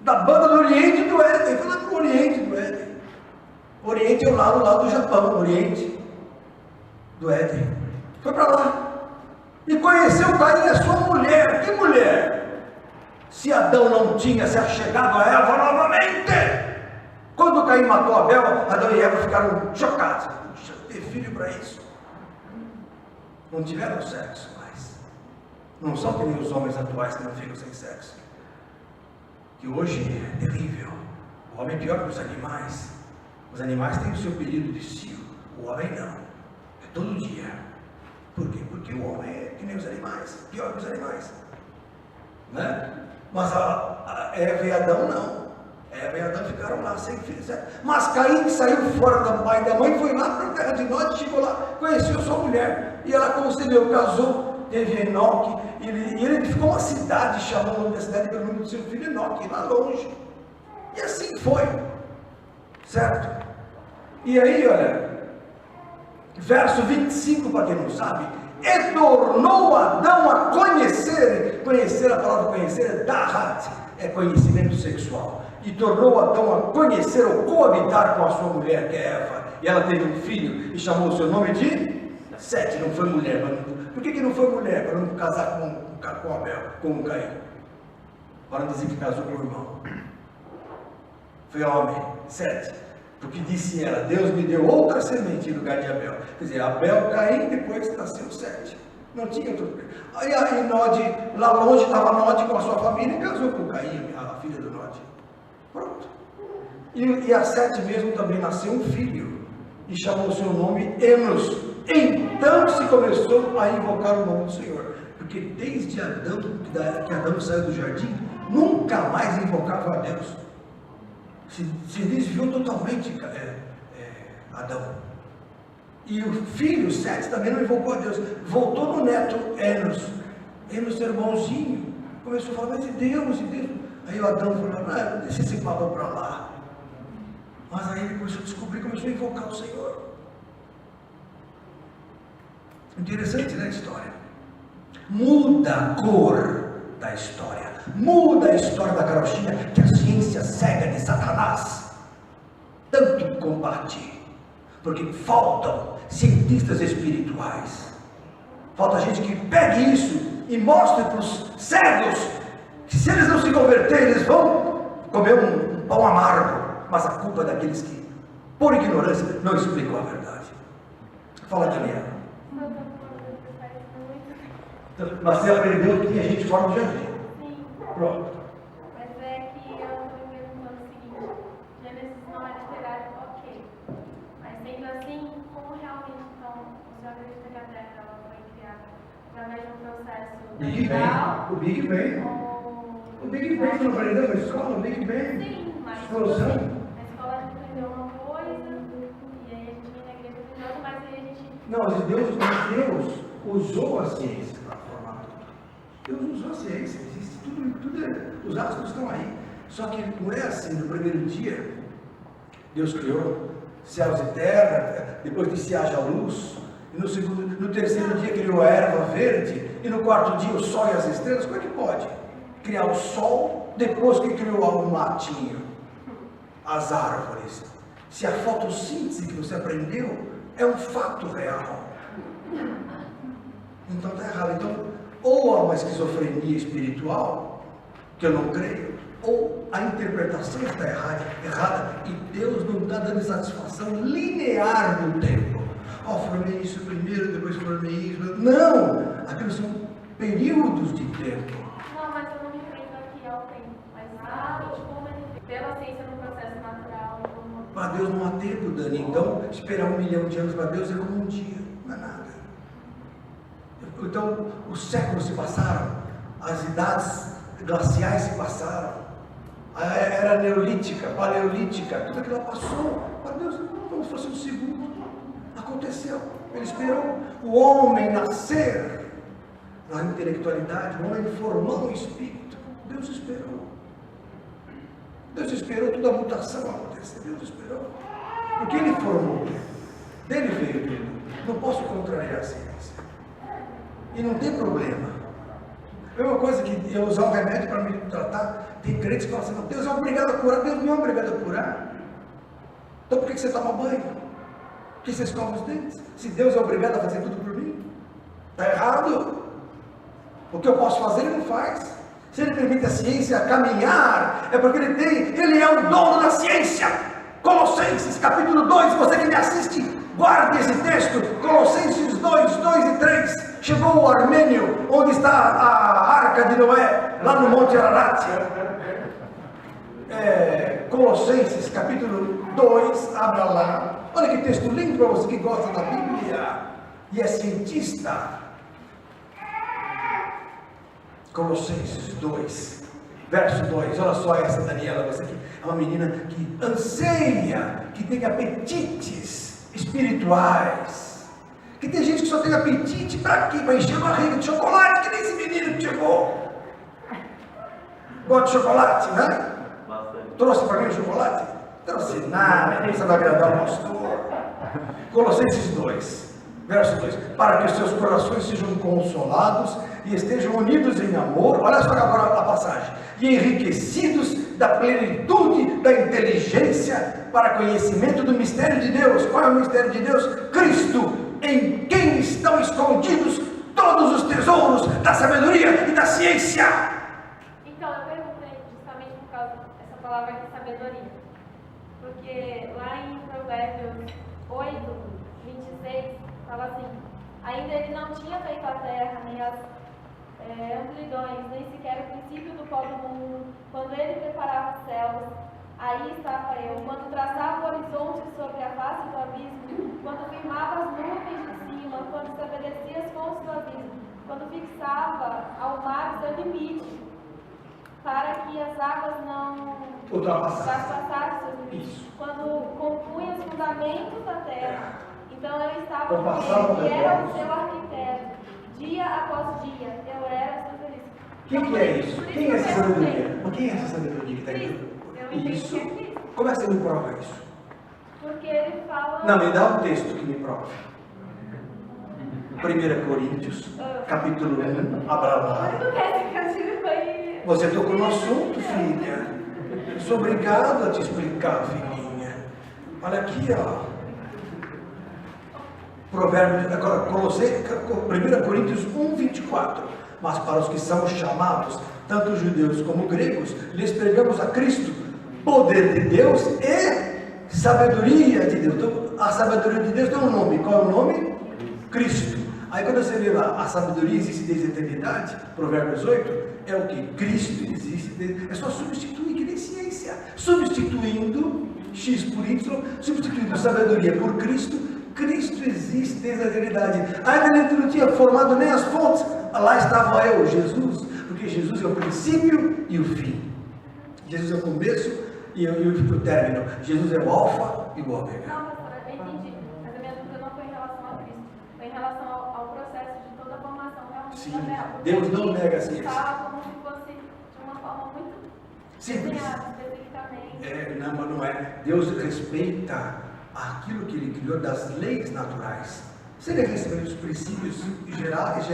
Da banda do Oriente do Éden. Foi lá para o Oriente do Éden. O Oriente é o lado do Japão. O Oriente do Éden. Foi para lá. E conheceu Caim a sua mulher. Que mulher? Se Adão não tinha se achegado a Eva novamente. Quando Caim matou Abel, Adão e Eva ficaram chocados. Puxa, ter filho para isso? Não tiveram sexo mais. Não são que nem os homens atuais que não ficam sem sexo. Que hoje é terrível. O homem é pior que os animais. Os animais têm o seu período de cio. O homem não. É todo dia. Por quê? Porque o homem é que nem os animais. Pior que os animais. Né? Mas a Eva e Adão não. Eva e Adão ficaram lá sem filhos. Mas Caim saiu fora do pai e da mãe, foi lá para a terra de Nod, chegou lá, conheceu sua mulher. E ela concebeu, casou, teve Enoque. E ele edificou uma cidade, chamou o nome da cidade pelo nome do seu filho Enoque, lá longe. E assim foi. Certo? E aí, olha, verso 25, para quem não sabe, e tornou Adão a conhecer a palavra conhecer é dahat, é conhecimento sexual, e tornou Adão a conhecer ou coabitar com a sua mulher, que é Eva, e ela teve um filho, e chamou o seu nome de Sete, não foi mulher, por que não foi mulher? Para não casar com Abel, com Caim, para não dizer que casou com o irmão, foi homem, Sete. Porque disse ela, Deus me deu outra semente em lugar de Abel. Quer dizer, Abel, Caim, depois nasceu Sete. Não tinha outro. Aí Nod, lá longe estava Nod com a sua família e casou com Caim, a filha do Nod. Pronto. E a Sete mesmo também nasceu um filho. E chamou o seu nome Enos. Então se começou a invocar o nome do Senhor. Porque desde Adão, que Adão saiu do jardim, nunca mais invocava a Deus. Se desviou totalmente Adão. E o filho, Sete, também não invocou a Deus. Voltou no neto, Enos. Enos era bonzinho. Começou a falar, mas de Deus. Aí o Adão falou, deixa esse papo para lá. Mas aí ele começou a descobrir, começou a invocar o Senhor. Interessante, né, a história? Muda a cor da história. Muda a história da carochinha que a ciência cega de Satanás tanto combate, porque faltam cientistas espirituais, falta gente que pegue isso e mostre para os cegos que se eles não se converterem, eles vão comer um pão amargo, mas a culpa é daqueles que, por ignorância, não explicam a verdade. Fala, Daniela. Mas você aprendeu que tinha gente fora do jardim. Pronto. Mas é que eu estou me perguntando o seguinte: Gênesis não é literário, ok. Mas sendo assim, como realmente então o senhor acredita que a Terra ela foi criada através de um processo Big natural? Bang. O Big Bang. O Big Bang, você não aprendeu na escola? O Big Bang. Sim, mas Explosão. na escola a gente aprendeu uma coisa, e aí a gente vinha na igreja aprendeu outra, mas aí a gente. Não, Deus usou a ciência para formar tudo. Deus usou a ciência, existe tudo, os astros estão aí. Só que não é assim, no primeiro dia, Deus criou céus e terra, depois disse haja luz, e no terceiro dia criou a erva verde, e no quarto dia o sol e as estrelas. Como é que pode criar o sol depois que criou o matinho, as árvores? Se a fotossíntese que você aprendeu é um fato real, então está errado. Então, ou há uma esquizofrenia espiritual, que eu não creio, ou a interpretação está errada e Deus não está dando satisfação linear no tempo. Formei isso primeiro, depois formei isso. Não! Aqueles são períodos de tempo. Não, mas eu não me prendo aqui ao tempo, mas exatamente como ele pela ciência no processo natural. Para Deus não há tempo, Dani. Então, esperar 1 milhão de anos para Deus é como um dia, não é nada. Então, os séculos se passaram, as idades glaciais se passaram, a era neolítica, paleolítica, tudo aquilo passou. Para Deus, como se fosse um segundo. Aconteceu. Ele esperou o homem nascer na intelectualidade, o homem formou o espírito. Deus esperou. Deus esperou toda a mutação acontecer. Deus esperou. Porque ele formou. Dele veio tudo. Não posso contrariar a ciência. E não tem problema. É uma coisa que eu usar um remédio para me tratar. Tem crentes que falam assim: Deus é obrigado a curar. Deus não é obrigado a curar. Então por que você toma banho? Por que você escova os dentes? Se Deus é obrigado a fazer tudo por mim, está errado. O que eu posso fazer, ele não faz. Se ele permite a ciência caminhar, é porque ele é o dono da ciência. Colossenses, capítulo 2, você que me assiste, guarde esse texto, Colossenses 2, 2 e 3. Chegou o Armênio, onde está a arca de Noé, lá no Monte Ararat. Colossenses, capítulo 2, abra lá. Olha que texto lindo para você que gosta da Bíblia e é cientista. Colossenses 2, Verso 2, olha só essa Daniela, você que é uma menina que anseia, que tem apetites espirituais. Que tem gente que só tem apetite para quê? Para encher a barriga de chocolate, que nem esse menino que chegou. Gosta de chocolate, né? Trouxe para mim o chocolate? Trouxe nada, você vai agradar o pastor. Colossenses 2, verso 2. Para que os seus corações sejam consolados e estejam unidos em amor. Olha só agora a passagem. E enriquecidos da plenitude da inteligência para conhecimento do mistério de Deus. Qual é o mistério de Deus? Cristo, em quem estão escondidos todos os tesouros da sabedoria e da ciência. Então, eu perguntei justamente por causa dessa palavra aqui, sabedoria. Porque lá em Provérbios 8, 26, fala assim: ainda ele não tinha feito a terra, nem as amplidões, nem sequer o princípio do pó do mundo, quando ele preparava os céus, aí estava eu, quando traçava o horizonte sobre a face do abismo, quando firmava as nuvens de cima, quando estabelecia as fontes do abismo, quando fixava ao mar seu limite, para que as águas não ultrapassassem seus limites, quando compunha os fundamentos da terra, então eu estava com ele e era o seu arquiteto. Dia após dia, eu era seu feliz. Quem é isso? Quem é essa sabedoria? Quem é essa sabedoria que está aqui? Isso. Como é que você me prova isso? Porque ele fala... Não, me dá um texto que me prove. 1 Coríntios, capítulo 1, abra lá. Você tocou no assunto, filha. Eu sou obrigado a te explicar, filhinha. Olha aqui, ó. Provérbios, agora, 1 Coríntios 1, 24. Mas para os que são chamados, tanto judeus como gregos, lhes pregamos a Cristo, poder de Deus e sabedoria de Deus. Então, a sabedoria de Deus tem um nome. Qual é o nome? Cristo. Aí quando você vê lá, a sabedoria existe desde a eternidade, Provérbios 8, é o que? Cristo existe desde... É só substituir, que nem ciência. Substituindo X por Y, substituindo sabedoria por Cristo. Cristo existe desde a eternidade. Ainda ele não tinha formado nem as fontes. Lá estava eu, Jesus, porque Jesus é o princípio e o fim. Jesus é o começo e o término. Jesus é o alfa e o ômega. Não, pastora, eu entendi. Mas a minha dúvida não foi em relação a Cristo. Foi em relação ao processo de toda a formação realmente Sim, da terra. Deus não nega a ciência. Fala como se fosse de uma forma muito simples. Especificamente. Não é. Deus respeita aquilo que ele criou das leis naturais. Se ele respeita os princípios gerais,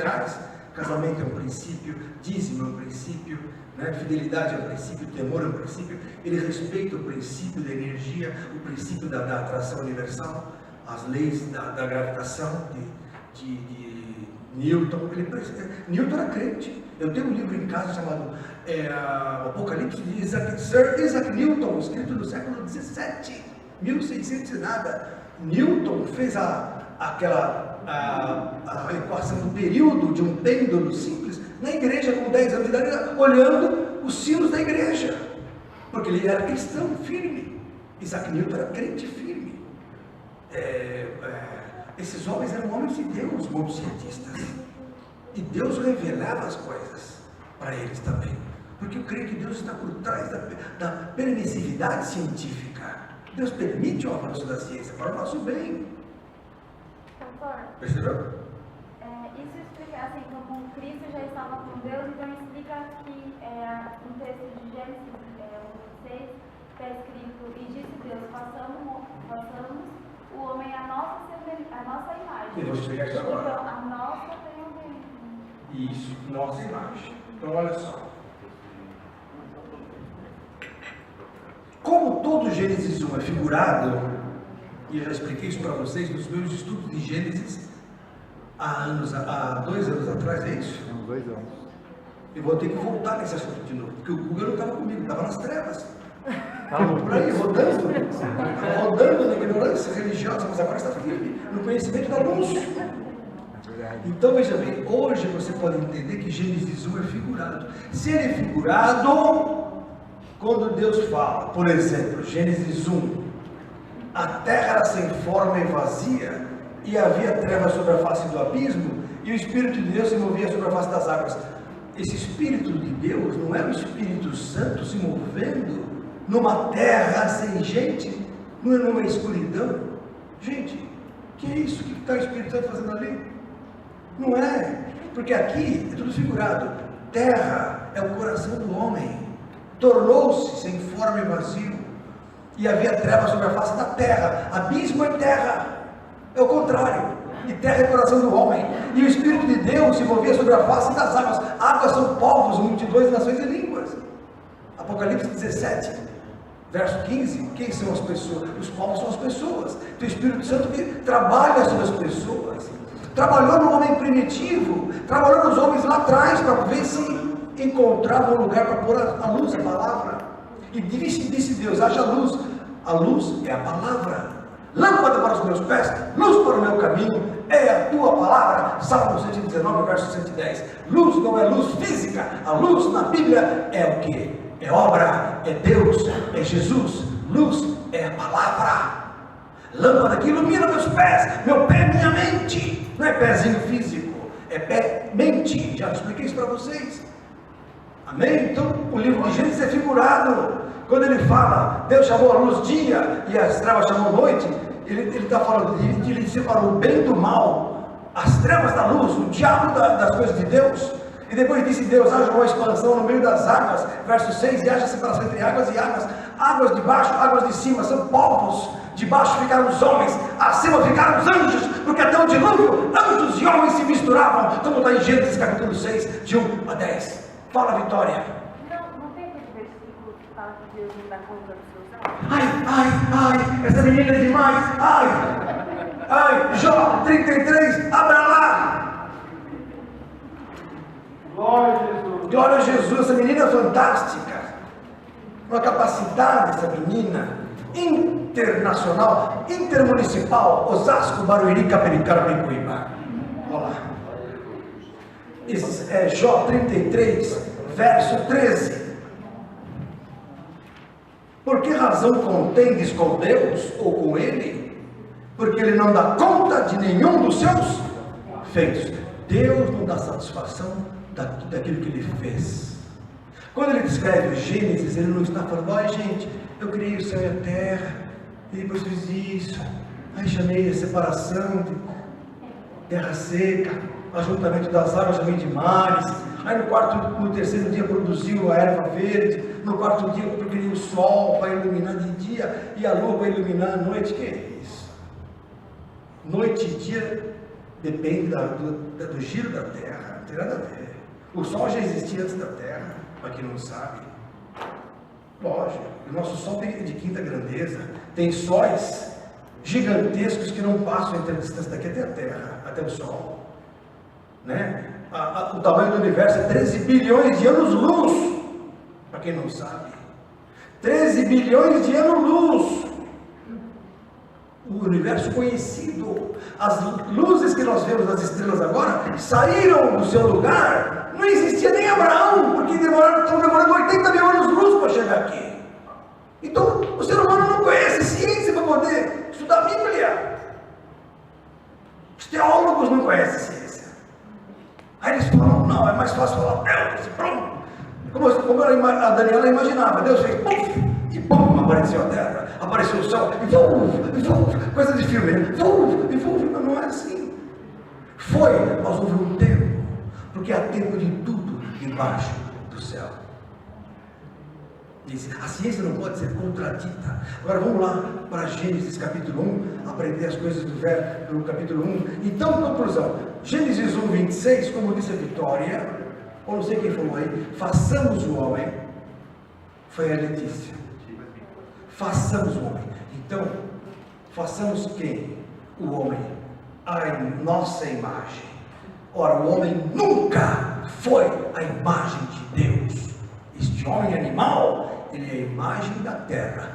casamento é um princípio, dízimo é um princípio, né? Fidelidade é um princípio, temor é um princípio, ele respeita o princípio da energia, o princípio da atração universal, as leis da gravitação de Newton. Newton era crente. Eu tenho um livro em casa chamado Apocalipse de Sir Isaac Newton, escrito no século XVII, 1600 e nada. Newton fez aquela equação do período de um pêndulo simples na igreja com 10 anos de idade, olhando os sinos da igreja, porque ele era cristão firme. Isaac Newton era crente firme. Esses homens eram homens de Deus, bons cientistas, e Deus revelava as coisas para eles também, porque eu creio que Deus está por trás da permissividade científica. Deus permite o avanço da ciência para o nosso bem. Percebeu? Isso explica, assim, como Cristo já estava com Deus, então explica que no texto de Gênesis 6 está escrito: e disse Deus, façamos o homem a nossa imagem. Eu vou explicar isso agora. Então, a nossa tem um bem. Isso, nossa imagem. Então olha só. Como todo Gênesis 1 é figurado, e eu já expliquei isso para vocês nos meus estudos de Gênesis há 2 anos atrás, é isso? Uns 2 anos. Eu vou ter que voltar nesse assunto de novo, porque o Google não estava comigo, estava nas trevas. Estava por aí, rodando na ignorância religiosa, mas agora está firme no conhecimento da luz. Então veja bem, hoje você pode entender que Gênesis 1 é figurado. Se ele é figurado, quando Deus fala, por exemplo, Gênesis 1, a terra era sem forma e vazia, e havia trevas sobre a face do abismo, e o Espírito de Deus se movia sobre a face das águas. esse Espírito de Deus não é o Espírito Santo se movendo numa terra sem gente, não é numa escuridão. Gente, que é isso? O que está o Espírito Santo fazendo ali? Não é, porque aqui é tudo figurado. Terra é o coração do homem, tornou-se sem forma e vazio, e havia trevas sobre a face da terra. Abismo é terra, é o contrário, e terra é o coração do homem, e o Espírito de Deus se movia sobre a face das águas. Águas são povos, multidões, nações e línguas. Apocalipse 17, verso 15, quem são as pessoas? Os povos são as pessoas. Então o Espírito Santo trabalha sobre as pessoas, trabalhou no homem primitivo, trabalhou nos homens lá atrás, para ver se encontrava um lugar para pôr a luz, a palavra. E disse Deus, haja luz. A luz é a palavra. Lâmpada para os meus pés, luz para o meu caminho, é a tua palavra. Salmo 119, verso 110. Luz não é luz física, a luz na Bíblia é o que? É obra, é Deus, é Jesus. Luz é a palavra. Lâmpada que ilumina meus pés, meu pé é minha mente. Não é pezinho físico, é pé, mente. Já expliquei isso para vocês. Amém? Então o livro de Gênesis é figurado. Quando ele fala, Deus chamou a luz dia e as trevas chamou noite, ele está falando, ele separou o bem do mal, as trevas da luz, o diabo das coisas de Deus. E depois disse Deus, haja uma expansão no meio das águas, verso 6, e haja separação entre águas e águas, águas de baixo, águas de cima, são povos. De baixo ficaram os homens, acima ficaram os anjos, porque até o dilúvio, anjos e homens se misturavam, como está em Gênesis capítulo 6, de 1 a 10. Fala, Vitória. Não tem aquele versículo que fala que Deus não dá conta dos seus anjos? Ai, essa menina é demais. Ai, Jó 33, abra lá. Glória a Jesus. Glória a Jesus, essa menina é fantástica. Uma capacidade, essa menina. Internacional, intermunicipal, Osasco, Barueri, Capericara, Picuíba. Olha lá. Isso é Jó 33, verso 13. Por que razão contendes com Deus ou com Ele? Porque Ele não dá conta de nenhum dos seus feitos. Deus não dá satisfação daquilo que Ele fez. Quando Ele descreve Gênesis, Ele não está falando, olha gente, eu criei o céu e a terra, e depois fiz isso, aí chamei a separação de terra seca, ajuntamento das águas, chamei de mares, aí no terceiro dia produziu a erva verde, no quarto dia eu criei o sol para iluminar de dia, e a lua para iluminar à noite. Que é isso? Noite e dia depende do giro da terra, não tem nada a ver. O sol já existia antes da terra, para quem não sabe. Lógico, o nosso Sol é de quinta grandeza, tem sóis gigantescos que não passam entre a distância daqui até a Terra, até o Sol, né? O tamanho do universo é 13 bilhões de anos-luz, para quem não sabe, 13 bilhões de anos-luz, o universo conhecido. As luzes que nós vemos das estrelas agora, saíram do seu lugar. Não existia nem Abraão, porque estão demorando 80 mil anos-luz para chegar aqui. Então, o ser humano não conhece ciência para poder estudar a Bíblia. Os teólogos não conhecem ciência. Aí eles falam, não, é mais fácil falar Deus, pronto. Como a Daniela imaginava, Deus fez puf, e pum, apareceu a terra, apareceu o céu, e coisa de filme, né? Mas não é assim. Mas houve um tempo, porque há tempo de tudo debaixo do céu. A ciência não pode ser contradita. Agora vamos lá para Gênesis capítulo 1, aprender as coisas do capítulo 1. Então, conclusão, Gênesis 1, 26, como disse a Vitória, ou não sei quem falou aí, façamos o homem, foi a Letícia. Façamos o homem. Então, façamos quem? O homem, a nossa imagem. Ora, o homem nunca foi a imagem de Deus. Este homem animal, ele é a imagem da terra.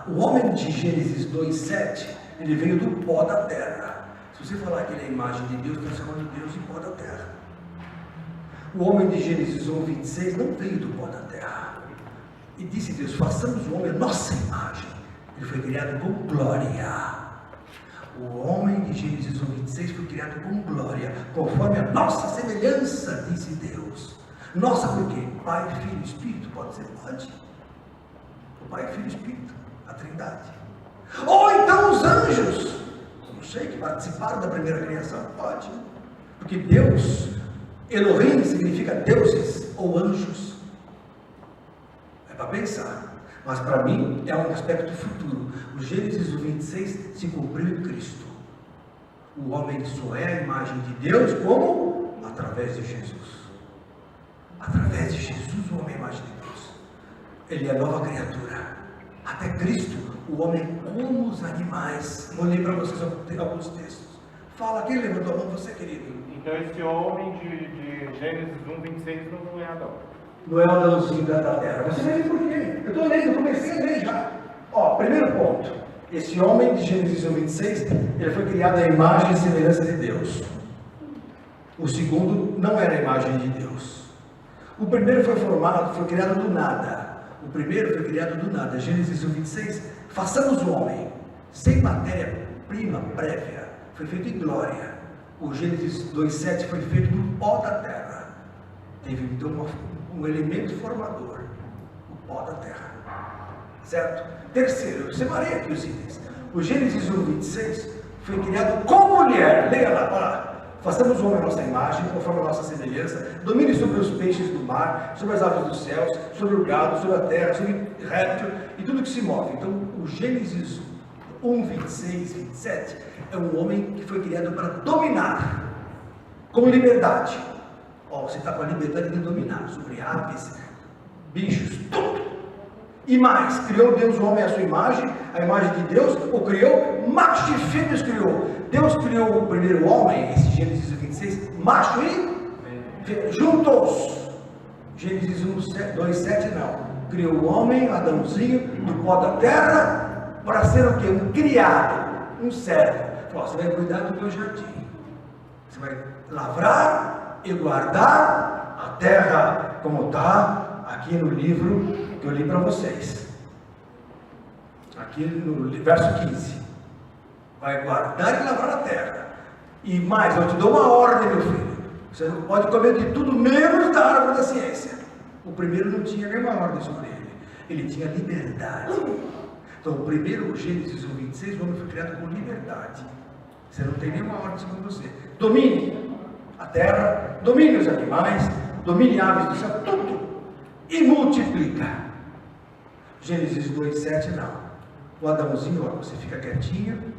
O homem de Gênesis 2:7, ele veio do pó da terra. Se você falar que ele é a imagem de Deus, está chamando Deus de pó da terra. O homem de Gênesis 1:26 não veio do pó da terra. E disse Deus, façamos o homem a nossa imagem. Ele foi criado com glória. O homem de Gênesis 1:26 foi criado com glória, conforme a nossa semelhança, disse Deus. Nossa, por quê? Pai, Filho e Espírito, pode ser? Pode. O Pai, Filho e Espírito, a Trindade. Ou então os anjos, não sei, que participaram da primeira criação, pode. Porque Deus, Elohim, significa deuses ou anjos. É para pensar. Mas para mim é um aspecto futuro. O Gênesis 1:26 se cumpriu em Cristo. O homem só é a imagem de Deus como? Através de Jesus. Através de Jesus o homem é a imagem de Deus. Ele é nova criatura. Até Cristo, o homem é como os animais. Vou ler para vocês alguns textos. Fala, quem levantou a mão? Você, querido. Então esse homem de Gênesis 1:26 não é Adão. Não é o Adãozinho da terra. Você vai ver por quê? Eu estou lendo, eu comecei a ler já. Ó, primeiro ponto. Esse homem de Gênesis 1:26, ele foi criado à imagem e semelhança de Deus. O segundo não era a imagem de Deus. O primeiro foi criado do nada. O primeiro foi criado do nada. Gênesis 1:26, façamos o homem, sem matéria-prima prévia, foi feito em glória. O Gênesis 2:7 foi feito do pó da terra. Teve então um elemento formador, o pó da terra. Certo? Terceiro, eu separei aqui os itens. O Gênesis 1:26 foi criado com mulher. Leia lá, olha lá. Façamos o homem à nossa imagem, conforme a nossa semelhança, domine sobre os peixes do mar, sobre as aves dos céus, sobre o gado, sobre a terra, sobre o réptil e tudo que se move. Então, o Gênesis 1:26, 27 é um homem que foi criado para dominar, com liberdade. Ó, você está com a liberdade de dominar sobre aves, bichos, tudo. E mais, criou Deus o homem à sua imagem, a imagem de Deus o criou, macho e fêmeas criou. Deus criou o primeiro homem, esse Gênesis 26, macho e fêmea, juntos. Gênesis 2:7 não. Criou o homem, Adãozinho, do pó da terra, para ser o quê? Um criado, um servo. Falou, você vai cuidar do meu jardim. Você vai lavrar e guardar a terra, como está aqui no livro que eu li para vocês. Aqui no verso 15. Vai guardar e lavrar a terra. E mais, eu te dou uma ordem, meu filho. Você não pode comer de tudo menos da árvore da ciência. O primeiro não tinha nenhuma ordem sobre ele. Ele tinha liberdade. Então, o primeiro, Gênesis 1:26, o homem foi criado com liberdade. Você não tem nenhuma ordem sobre você. Domine a terra, domine os animais, domine aves do céu, tudo. E multiplica. Gênesis 2:7 não. O Adãozinho, ó, você fica quietinho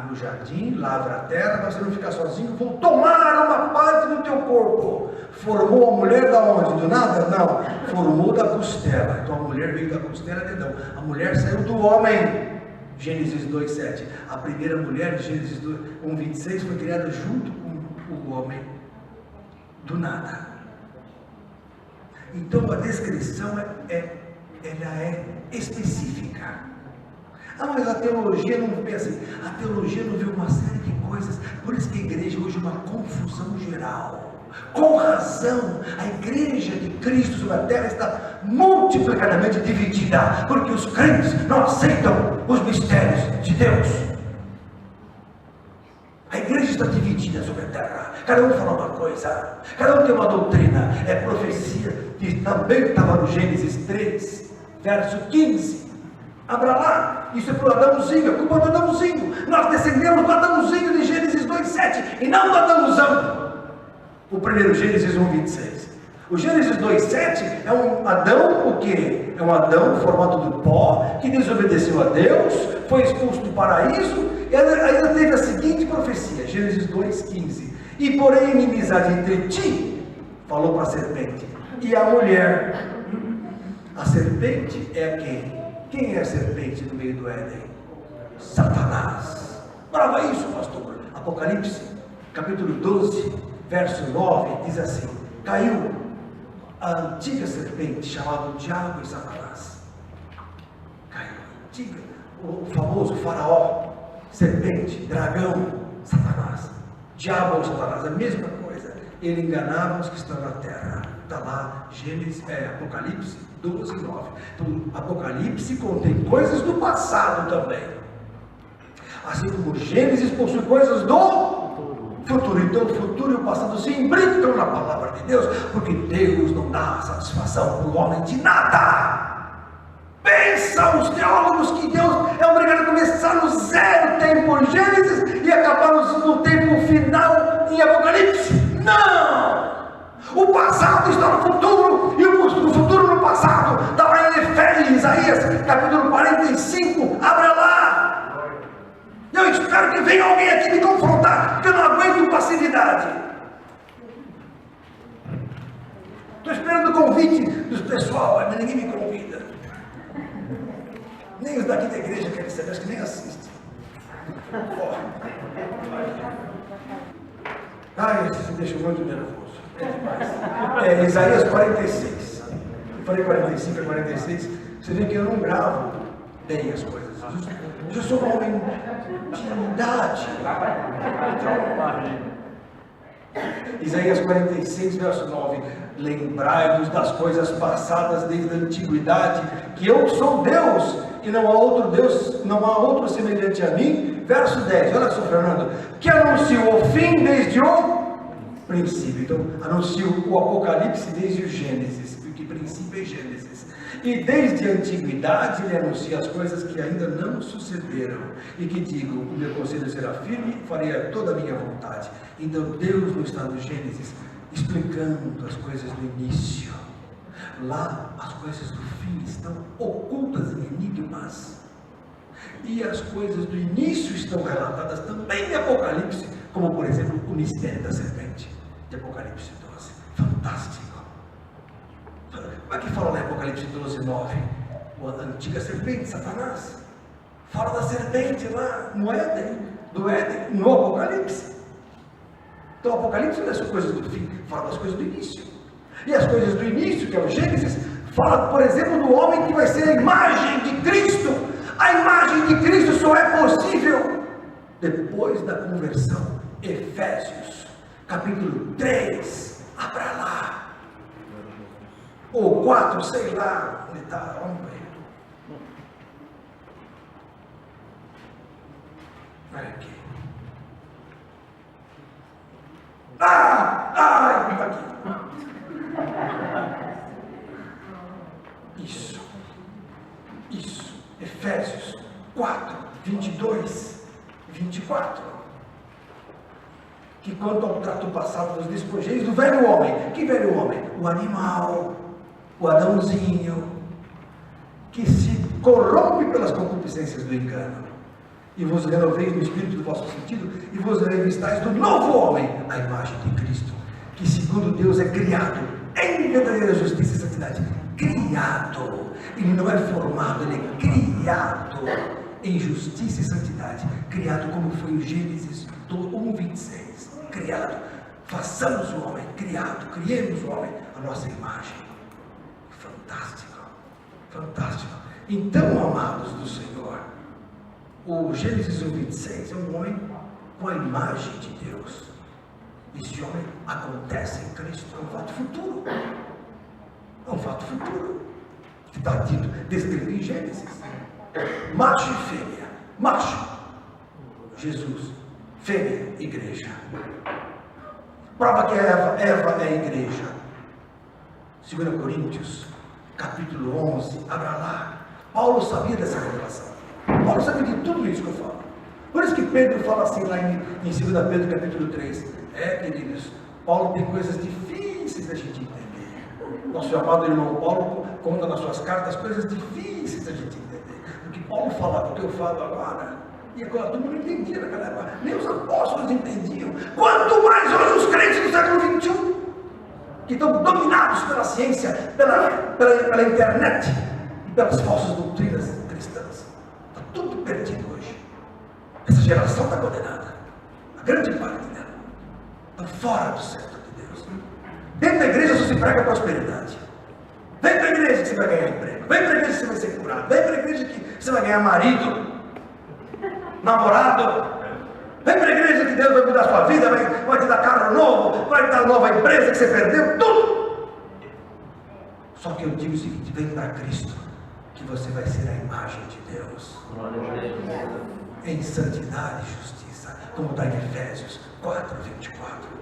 no jardim, lavra a terra, mas você não fica sozinho, vou tomar uma parte do teu corpo. Formou a mulher da onde? Do nada? Não. Formou da costela. Então a mulher veio da costela de Adão. A mulher saiu do homem. Gênesis 2:7. A primeira mulher, Gênesis 1:26, foi criada junto com o homem. Do nada. Então a descrição ela é específica. Ah, mas a teologia não vê assim. A teologia não vê uma série de coisas. Por isso que a igreja hoje é uma confusão geral. Com razão, a igreja de Cristo sobre a terra está multiplicadamente dividida. Porque os crentes não aceitam os mistérios de Deus. A igreja está dividida sobre a terra. Cada um fala uma coisa. Cada um tem uma doutrina. É profecia que também estava no Gênesis 3, verso 15. Abra lá. Isso é para o Adãozinho, a culpa do Adãozinho. Nós descendemos do Adãozinho de Gênesis 2:7 e não do Adãozão. O primeiro, Gênesis 1:26. O Gênesis 2:7 é um Adão, o quê? É um Adão formado do pó, que desobedeceu a Deus, foi expulso do paraíso, e ainda teve a seguinte profecia, Gênesis 2:15. E porém inimizade entre ti, falou para a serpente, e a mulher. A serpente é quem? Quem é a serpente no meio do Éden? Satanás. Prova isso, pastor. Apocalipse, capítulo 12, verso 9, diz assim: caiu a antiga serpente, chamada Diabo e Satanás. Caiu a antiga, o famoso faraó, serpente, dragão, Satanás. Diabo ou Satanás, a mesma coisa. Ele enganava os que estão na terra. Está lá, Apocalipse 12, 9. Então, Apocalipse contém coisas do passado também. Assim como Gênesis possui coisas do futuro. Então o futuro e o passado se imbricam na palavra de Deus, porque Deus não dá satisfação para o homem de nada. Pensa os teólogos que Deus é obrigado a começar no zero tempo em Gênesis e acabar no tempo final em Apocalipse. Não! O passado está no futuro e o futuro no passado. Está lá em Efésios, Isaías, capítulo 45. Abra lá. Eu espero que venha alguém aqui me confrontar, porque eu não aguento passividade. Estou esperando o convite dos pessoal, mas ninguém me convida. Nem os daqui da igreja querem saber, acho que nem assistem. Ai, isso me deixa muito nervoso. É demais. Isaías 46. Eu falei 45 a 46. Você vê que eu não gravo bem as coisas. Eu sou um homem de idade. Isaías 46, verso 9. Lembrai-vos das coisas passadas desde a antiguidade, que eu sou Deus e não há outro Deus, não há outro semelhante a mim. Verso 10, olha só, Fernando, que anunciou o fim desde o princípio. Então, anunciou o Apocalipse desde o Gênesis, porque princípio é Gênesis. E desde a antiguidade ele anuncia as coisas que ainda não sucederam. E que digo, o meu conselho será firme, farei toda a minha vontade. Então Deus não está no Gênesis explicando as coisas do início. Lá as coisas do fim estão ocultas em enigmas. E as coisas do início estão relatadas também em Apocalipse, como por exemplo o mistério da serpente, de Apocalipse 12. Fantástico! Como é que fala lá em Apocalipse 12, 9? A antiga serpente, Satanás. Fala da serpente lá no Éden, do Éden, no Apocalipse. Então o Apocalipse não é só coisas do fim, fala das coisas do início. E as coisas do início, que é o Gênesis, fala, por exemplo, do homem que vai ser a imagem de Cristo. A imagem de Cristo só é possível depois da conversão. Efésios, capítulo 3, abra lá. Ou 4, sei lá, onde está, vamos ver. Olha aqui. Está aqui. Isso. Efésios 4, 22, 24. Que quanto ao trato passado dos despojeis do velho homem. Que velho homem? O animal, o Adãozinho, que se corrompe pelas concupiscências do engano. E vos renoveis no espírito do vosso sentido, e vos revistais do novo homem, a imagem de Cristo, que segundo Deus é criado em verdadeira justiça e santidade. Criado, ele não é formado, ele é criado em justiça e santidade, criado como foi o Gênesis 1:26, criado, façamos o homem, criado, criemos o homem, a nossa imagem. Fantástico, fantástico. Então, amados do Senhor, o Gênesis 1:26 é um homem com a imagem de Deus. Esse homem acontece em Cristo, é um fato futuro. É um fato futuro. Que está dito, descrito em Gênesis. Macho e fêmea. Macho, Jesus. Fêmea, igreja. Prova que Eva é a igreja. 2 Coríntios, capítulo 11, abra lá. Paulo sabia dessa revelação. Paulo sabia de tudo isso que eu falo. Por isso que Pedro fala assim lá em 2 Pedro capítulo 3. Queridos, Paulo tem coisas difíceis da gente entender. Nosso amado irmão Paulo conta nas suas cartas coisas difíceis da gente entender. O que Paulo falava, o que eu falo agora, e agora todo mundo entendia naquela época. Nem os apóstolos entendiam. Quanto mais hoje os crentes do século XXI, que estão dominados pela ciência, pela internet e pelas falsas doutrinas cristãs. Está tudo perdido hoje. Essa geração está condenada. A grande parte dela está fora do centro de Deus. Dentro da igreja só se prega prosperidade. Vem para a igreja que você vai ganhar emprego. Vem para a igreja que você vai ser curado. Vem para a igreja que você vai ganhar marido, namorado. Vem para a igreja que Deus vai mudar a sua vida, vai te dar carro novo, vai te dar nova empresa que você perdeu, tudo. Só que eu digo o seguinte: vem para Cristo, que você vai ser a imagem de Deus. em santidade e justiça, como está em Efésios 4:24.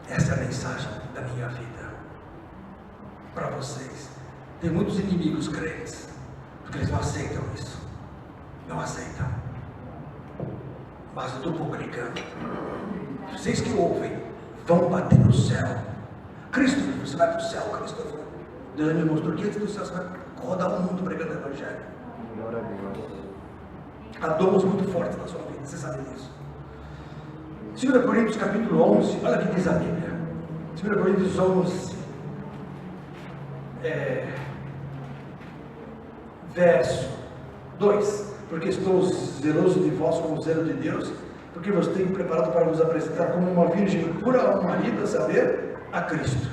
Essa é a mensagem da minha vida para vocês. Tem muitos inimigos crentes, porque eles não aceitam isso. Não aceitam. Mas eu estou publicando. Vocês que ouvem vão bater no céu. Cristo, você vai para o céu, Cristo. Deus me mostrou que antes do céu você vai rodar o mundo pregando o Evangelho. Glória a Deus. Há dons muito fortes na sua vida, você sabe disso. 2 Coríntios capítulo 11, olha o que diz a Bíblia. 2 Coríntios 11, verso 2. Porque estou zeloso de vós como o zelo de Deus, porque vos tenho preparado para vos apresentar como uma virgem pura ao marido, a saber, a Cristo.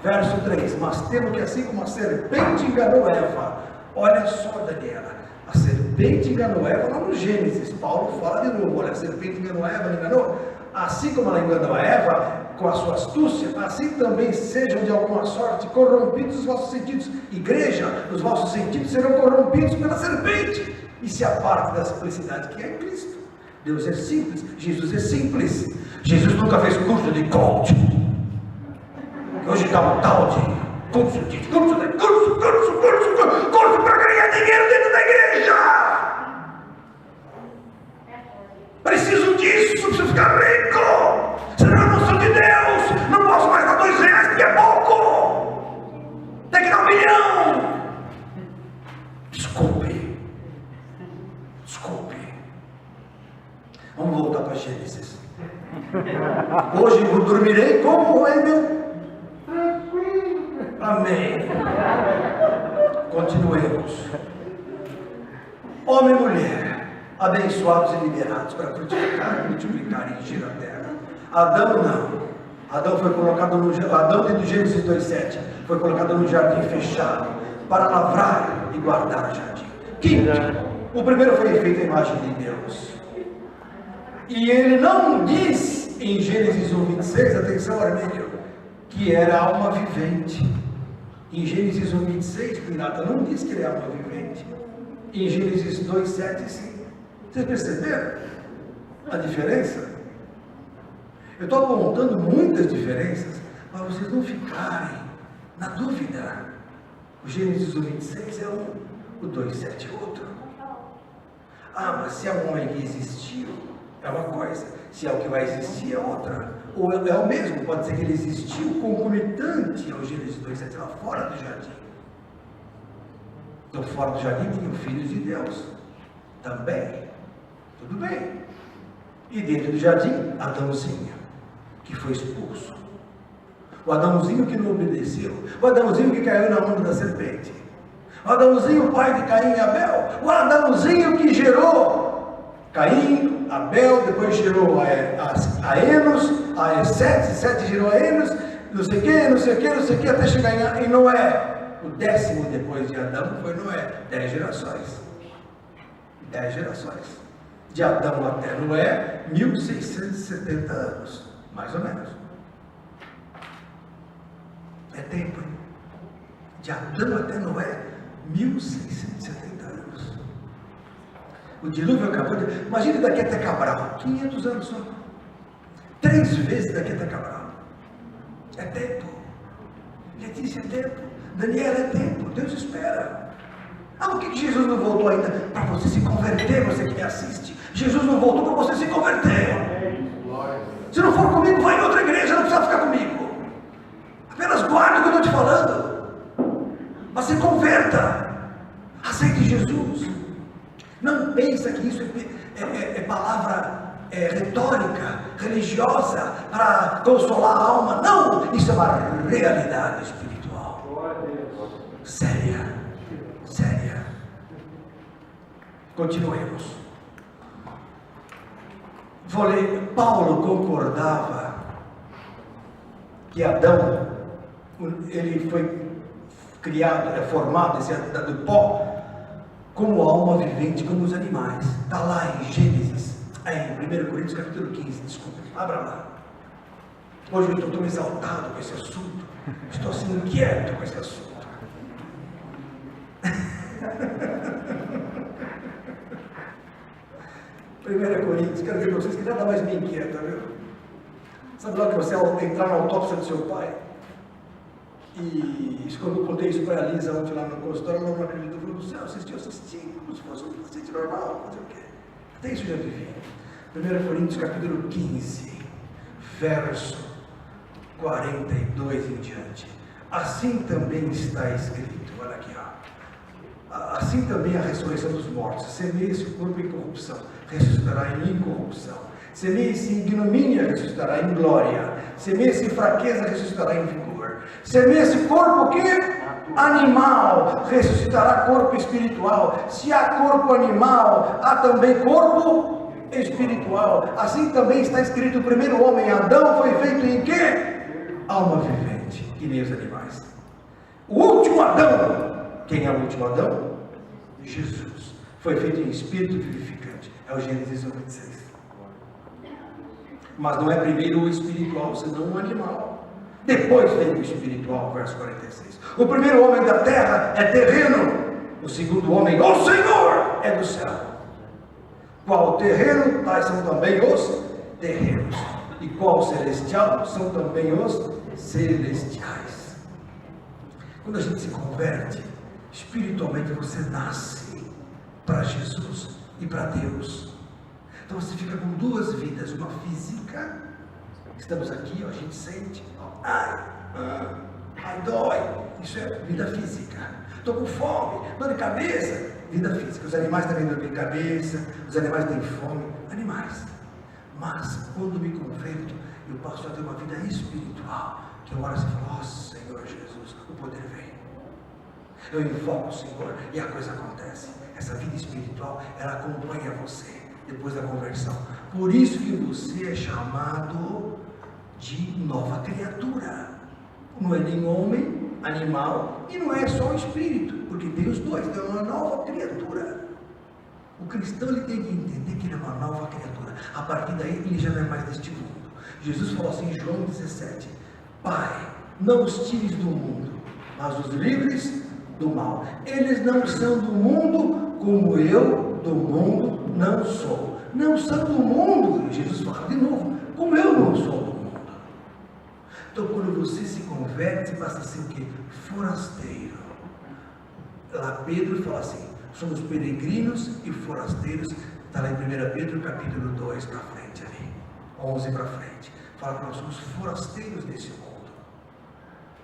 Verso 3. Mas temo que assim como a serpente enganou Eva, olha só, Daniela, a serpente enganou Eva lá no Gênesis. Paulo fala de novo, olha, a serpente enganou Eva, ela enganou. Assim como ela enganou a Eva com a sua astúcia, assim também sejam de alguma sorte corrompidos os vossos sentidos. Igreja, os vossos sentidos serão corrompidos pela serpente e se apartem da simplicidade que é em Cristo. Deus é simples, Jesus é simples. Jesus nunca fez curso de coaching. Hoje está um tal de curso para ganhar dinheiro dentro da igreja. Preciso disso, preciso ficar rico. Senão eu não sou de Deus. Não posso mais dar R$2, porque é pouco. Tem que dar 1 milhão. Desculpe. Vamos voltar para Gênesis. Hoje eu dormirei como Wendel. Amém. Continuemos. Homem e mulher, abençoados e liberados para frutificar e multiplicar e encher a terra. Adão não. Adão foi colocado no Adão dentro de Gênesis 2:7 foi colocado no jardim fechado para lavrar e guardar o jardim. Quinto, o primeiro foi feito à imagem de Deus. E ele não diz em Gênesis 1:26, atenção Armênio, que era alma vivente. Em Gênesis 1:26, Pirata não diz que ele é alma vivente. Em Gênesis 2:7, sim. Vocês perceberam a diferença? Eu estou apontando muitas diferenças para vocês não ficarem na dúvida. O Gênesis 1:26 é um, o 2:7 é outro. Ah, mas se é um homem que existiu, é uma coisa, se é o que vai existir é outra, ou é o mesmo, pode ser que ele existiu concomitante ao Gênesis 2:7 lá fora do jardim. Então fora do jardim tinham filhos de Deus também, tudo bem. E dentro do jardim, Adãozinho, que foi expulso, o Adãozinho que não obedeceu, o Adãozinho que caiu na onda da serpente, o Adãozinho pai de Caim e Abel, o Adãozinho que gerou Caim, Abel, depois gerou a Enos, a Sete gerou a Enos, não sei o que, até chegar em Noé. O 10º depois de Adão foi Noé, 10 gerações. 10 gerações. De Adão até Noé, 1670 anos, mais ou menos. É tempo, hein? De Adão até Noé, 1670 anos. O dilúvio acabou de... Imagine daqui até Cabral, 500 anos só. 3 vezes daqui até Cabral. É tempo. Letícia, é tempo. Daniela, é tempo. Deus espera. Ah, por que Jesus não voltou ainda? Para você se converter, você que me assiste. Jesus não voltou para você se converter. Se não for comigo, vai em outra igreja, não precisa ficar comigo. Apenas guarde o que eu estou te falando. Mas se converta. Aceite Jesus. Não pensa que isso é palavra retórica, religiosa, para consolar a alma. Não, isso é uma realidade espiritual. Séria. Continuemos. Vou ler. Paulo concordava que Adão, ele foi criado, formado do pó, como alma vivente, como os animais. Está lá em Gênesis, em 1 Coríntios capítulo 15, desculpa, abra lá. Hoje eu estou tão exaltado com esse assunto, estou assim inquieto com esse assunto. 1 Coríntios, quero ver vocês que já está mais me inquieta, viu? Sabe lá que você entrar na autópsia do seu pai? E quando eu contei isso para a Lisa ontem lá no consultório, ela não acreditou. Falou, do céu, assisti, como se fosse um paciente normal, fazer o quê? Até isso eu já vivi. 1 Coríntios capítulo 15, verso 42 em diante. Assim também está escrito, olha aqui, ó. Assim também a ressurreição dos mortos. Semeia-se o corpo em corrupção, ressuscitará em incorrupção. Semeia-se em ignomínia, ressuscitará em glória. Semeia-se em fraqueza, ressuscitará em vigor. Semeia-se corpo o quê? Animal, ressuscitará corpo espiritual. Se há corpo animal, há também corpo espiritual. Assim também está escrito: o primeiro homem, Adão, foi feito em quê? Alma vivente, que nem os animais. O último Adão, quem é o último Adão? Jesus. Foi feito em espírito vivificante. É o Gênesis 1:26. Mas não é primeiro o espiritual, senão o animal. Depois vem o espiritual, verso 46. O primeiro homem da terra é terreno. O segundo homem, o Senhor, é do céu. Qual terreno, tais são também os terrenos. E qual celestial, são também os celestiais. Quando a gente se converte, espiritualmente você nasce para Jesus e para Deus. Então você fica com duas vidas, uma física, estamos aqui, ó, a gente sente, ó, ai, dói, isso é vida física. Estou com fome, dor de cabeça, vida física. Os animais também dor de cabeça, os animais têm fome, animais. Mas quando me converto, eu passo a ter uma vida espiritual, que eu oro e falo, ó Senhor Jesus, o poder vem. Eu invoco o Senhor e a coisa acontece. Essa vida espiritual, ela acompanha você depois da conversão. Por isso que você é chamado de nova criatura. Não é nem homem, animal, e não é só o espírito, porque tem os dois, tem uma nova criatura. O cristão, ele tem que entender que ele é uma nova criatura. A partir daí, ele já não é mais deste mundo. Jesus falou assim em João 17: Pai, não os tires do mundo, mas os livres do mal. Eles não são do mundo, como eu do mundo não sou. Não são do mundo, Jesus fala de novo, como eu não sou do mundo. Então quando você se converte, você passa a ser o quê? Forasteiro. Lá Pedro fala assim, somos peregrinos e forasteiros. Está lá em 1 Pedro capítulo 2 para frente ali, 11 para frente. Fala que nós somos forasteiros nesse mundo,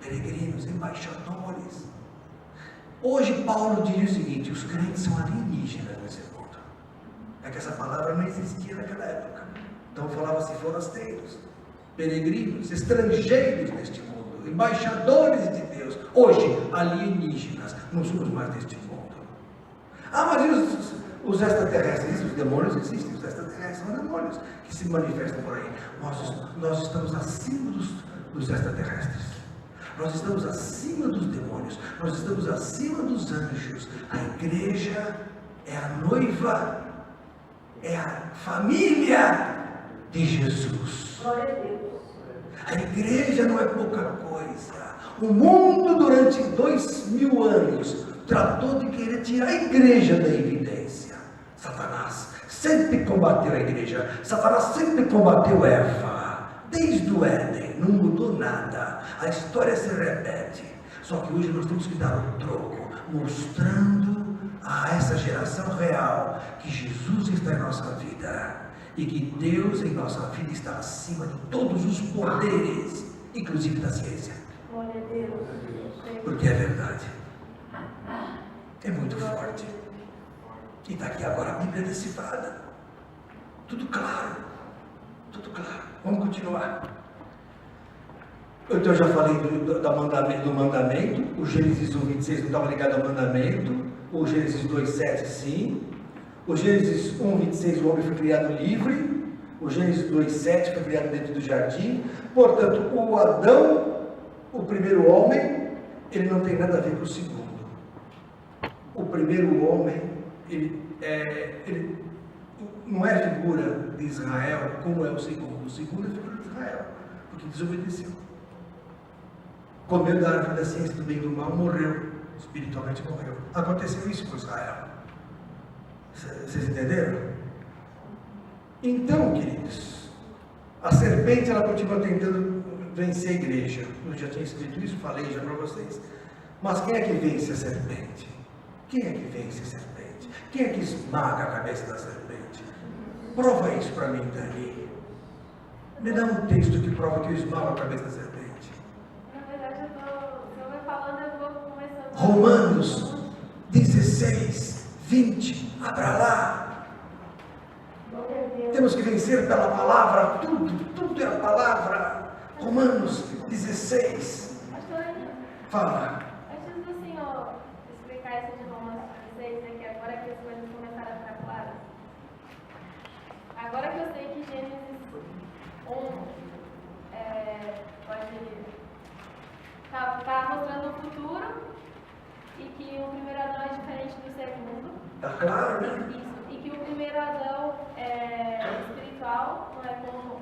peregrinos, embaixadores. Hoje Paulo diz o seguinte: os crentes são alienígenas nesse mundo. É que essa palavra não existia naquela época. Então falava-se forasteiros, peregrinos, estrangeiros neste mundo, embaixadores de Deus. Hoje, alienígenas, não somos mais deste mundo. Mas e os extraterrestres? Os demônios existem, os extraterrestres são demônios que se manifestam por aí. Nós estamos acima dos extraterrestres. Nós estamos acima dos demônios, nós estamos acima dos anjos. A igreja é a noiva, é a família de Jesus. Glória a Deus. A igreja não é pouca coisa. O mundo durante 2000 anos tratou de querer tirar a igreja da evidência. Satanás sempre combateu a igreja, Satanás sempre combateu Eva, desde o Éden, não mudou nada. A história se repete, só que hoje nós temos que dar um troco, mostrando a essa geração real que Jesus está em nossa vida e que Deus em nossa vida está acima de todos os poderes, inclusive da ciência. Glória a Deus. Porque é verdade, é muito forte. E está aqui agora a Bíblia decifrada, tudo claro, tudo claro. Vamos continuar. Então eu já falei do mandamento. O Gênesis 1:26 não estava ligado ao mandamento. O Gênesis 2:7 sim. O Gênesis 1:26 o homem foi criado livre. O Gênesis 2:7 foi criado dentro do jardim. Portanto, o Adão, o primeiro homem, ele não tem nada a ver com o segundo. O primeiro homem, ele não é figura de Israel como é o segundo. O segundo é figura de Israel, porque desobedeceu. Comeu da árvore da ciência do bem e do mal, morreu, espiritualmente morreu. Aconteceu isso com Israel. Vocês entenderam? Então, queridos, a serpente ela continua tentando vencer a igreja. Eu já tinha escrito isso, falei já para vocês. Mas quem é que vence a serpente? Quem é que vence a serpente? Quem é que esmaga a cabeça da serpente? Prova isso para mim, Dani. Me dá um texto que prova que eu esmago a cabeça da serpente. Na verdade, eu vou falando, eu vou começando. Romanos 16, 20. Abra lá. Temos que vencer pela palavra. Tudo é a palavra. Romanos 16. Pastorinho, Fala. antes do senhor explicar isso de Romanos 16, né, que agora que as coisas começaram a ficar claras, agora que eu sei que Gênesis 1 está mostrando o futuro e que o primeiro Adão é diferente do segundo. Tá claro, né? Isso. E que o primeiro Adão é espiritual, não é como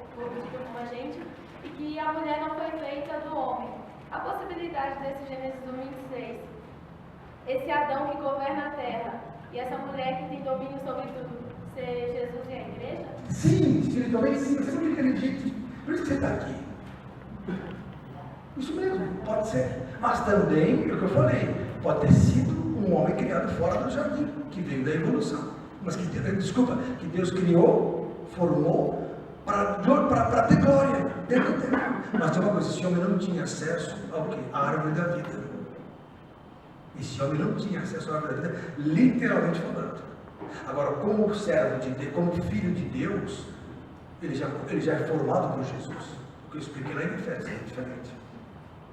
a gente, e que a mulher não foi feita do homem. A possibilidade desse Gênesis 1:26, esse Adão que governa a terra e essa mulher que tem domínio sobre tudo, ser Jesus e a igreja? Sim, espiritualmente sim, você não acredita. Por isso que você está aqui. Isso mesmo, pode ser. Mas também, é o que eu falei, pode ter sido um homem criado fora do jardim, que veio da evolução. Mas que, desculpa, que Deus criou, formou para ter glória dentro dele. Mas tem uma coisa, esse homem não tinha acesso ao quê? À árvore da vida. Esse homem não tinha acesso à árvore da vida, literalmente falando. Agora, como servo de Deus, como filho de Deus, ele já é formado por Jesus. O que eu expliquei lá em Efésios é diferente.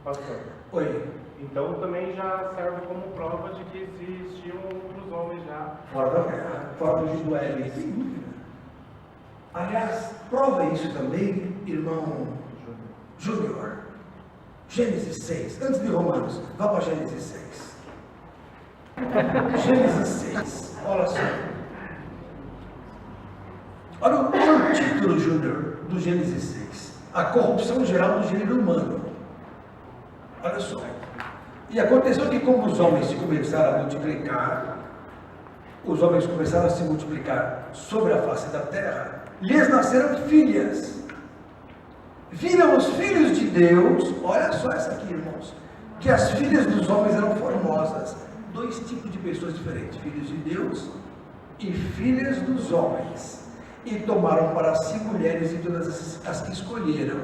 Pastor, Oi. então também já serve como prova de que existiam outros homens já. Fora da terra, fora do Judaísmo, sem dúvida. Aliás, prova isso também, irmão Júnior. Gênesis 6, antes de Romanos, vá para Gênesis 6. Gênesis 6, olha só. Olha o título, Júnior, do Gênesis 6. A corrupção geral do gênero humano. Olha só. E aconteceu que como os homens se começaram a multiplicar, os homens começaram a se multiplicar sobre a face da terra, lhes nasceram filhas. Viram os filhos de Deus, olha só essa aqui, irmãos, que as filhas dos homens eram formosas. Dois tipos de pessoas diferentes, filhos de Deus e filhas dos homens. E tomaram para si mulheres de todas as que escolheram.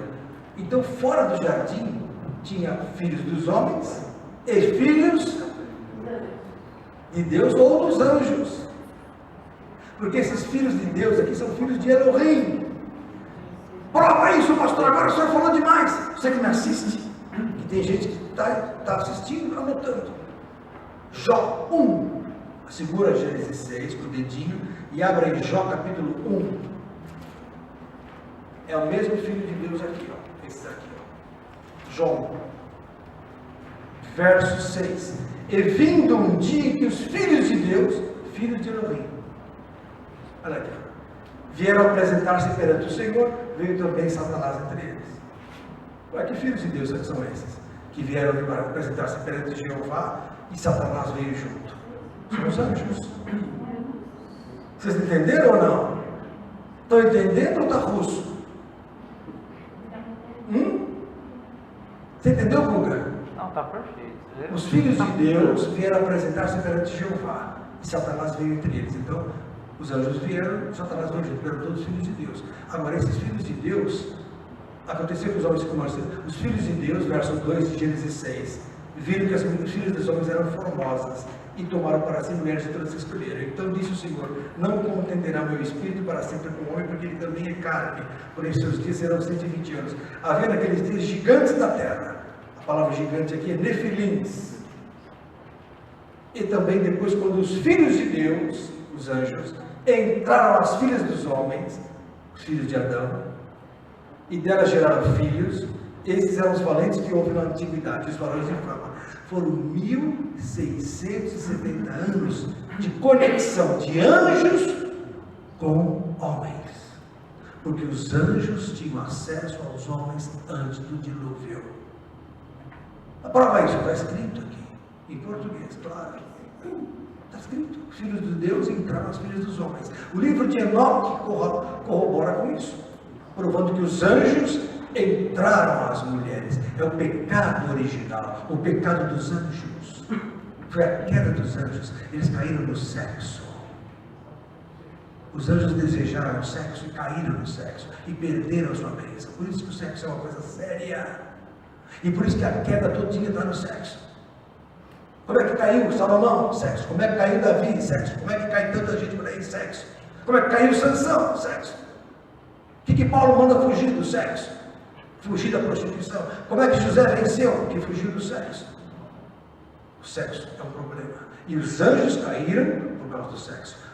Então, fora do jardim, tinha filhos dos homens e filhos de Deus ou dos anjos. Porque esses filhos de Deus aqui são filhos de Elohim. Prova isso, pastor, agora o senhor falou demais. Você que me assiste, que tem gente que está assistindo, anotando. Jó 1, segura Gênesis 6 com o dedinho e abre aí Jó capítulo 1. É o mesmo filho de Deus aqui, ó. Esse aqui, ó. Jó 1, verso 6. E vindo um dia em que os filhos de Deus, filhos de Elohim, olha aqui, vieram apresentar-se perante o Senhor, veio também Satanás entre eles. Ué, que filhos de Deus são esses? Que vieram para apresentar-se perante Jeová e Satanás veio junto. São os anjos. Vocês entenderam ou não? Estão entendendo ou está russo? Você entendeu, Guga? Não, tá perfeito. Os filhos de Deus vieram apresentar-se perante Jeová e Satanás veio entre eles. Então, os anjos vieram, Satanás veio junto, eram todos filhos de Deus. Agora, esses filhos de Deus, aconteceu que os homens como os filhos de Deus, verso 2 de Gênesis 6, viram que as filhas dos homens eram formosas e tomaram para si mulheres de todas que escolheram. Então disse o Senhor: não contenderá meu espírito para sempre com o homem, porque ele também é carne, porém seus dias serão 120 anos. Havia naqueles dias gigantes da terra. A palavra gigante aqui é nefilins. E também depois, quando os filhos de Deus, os anjos, entraram as filhas dos homens, os filhos de Adão, e delas geraram filhos. Esses eram os valentes que houve na antiguidade, os varões de fama. Foram 1670 anos de conexão de anjos com homens, porque os anjos tinham acesso aos homens antes do dilúvio. Prova isso, está escrito aqui, em português, claro. Está escrito, filhos de Deus entraram as filhas dos homens. O livro de Enoque corrobora com isso, provando que os anjos entraram às mulheres. É o pecado original, o pecado dos anjos. Foi a queda dos anjos, eles caíram no sexo. Os anjos desejaram o sexo e caíram no sexo e perderam a sua bênção. Por isso que o sexo é uma coisa séria. E por isso que a queda todinha está no sexo. Como é que caiu Salomão? Sexo. Como é que caiu Davi? Sexo. Como é que cai tanta gente por aí? Sexo. Como é que caiu Sansão? Sexo. O que Paulo manda fugir do sexo? Fugir da prostituição. Como é que José venceu? Que fugiu do sexo. O sexo é um problema. E os anjos caíram por causa do sexo.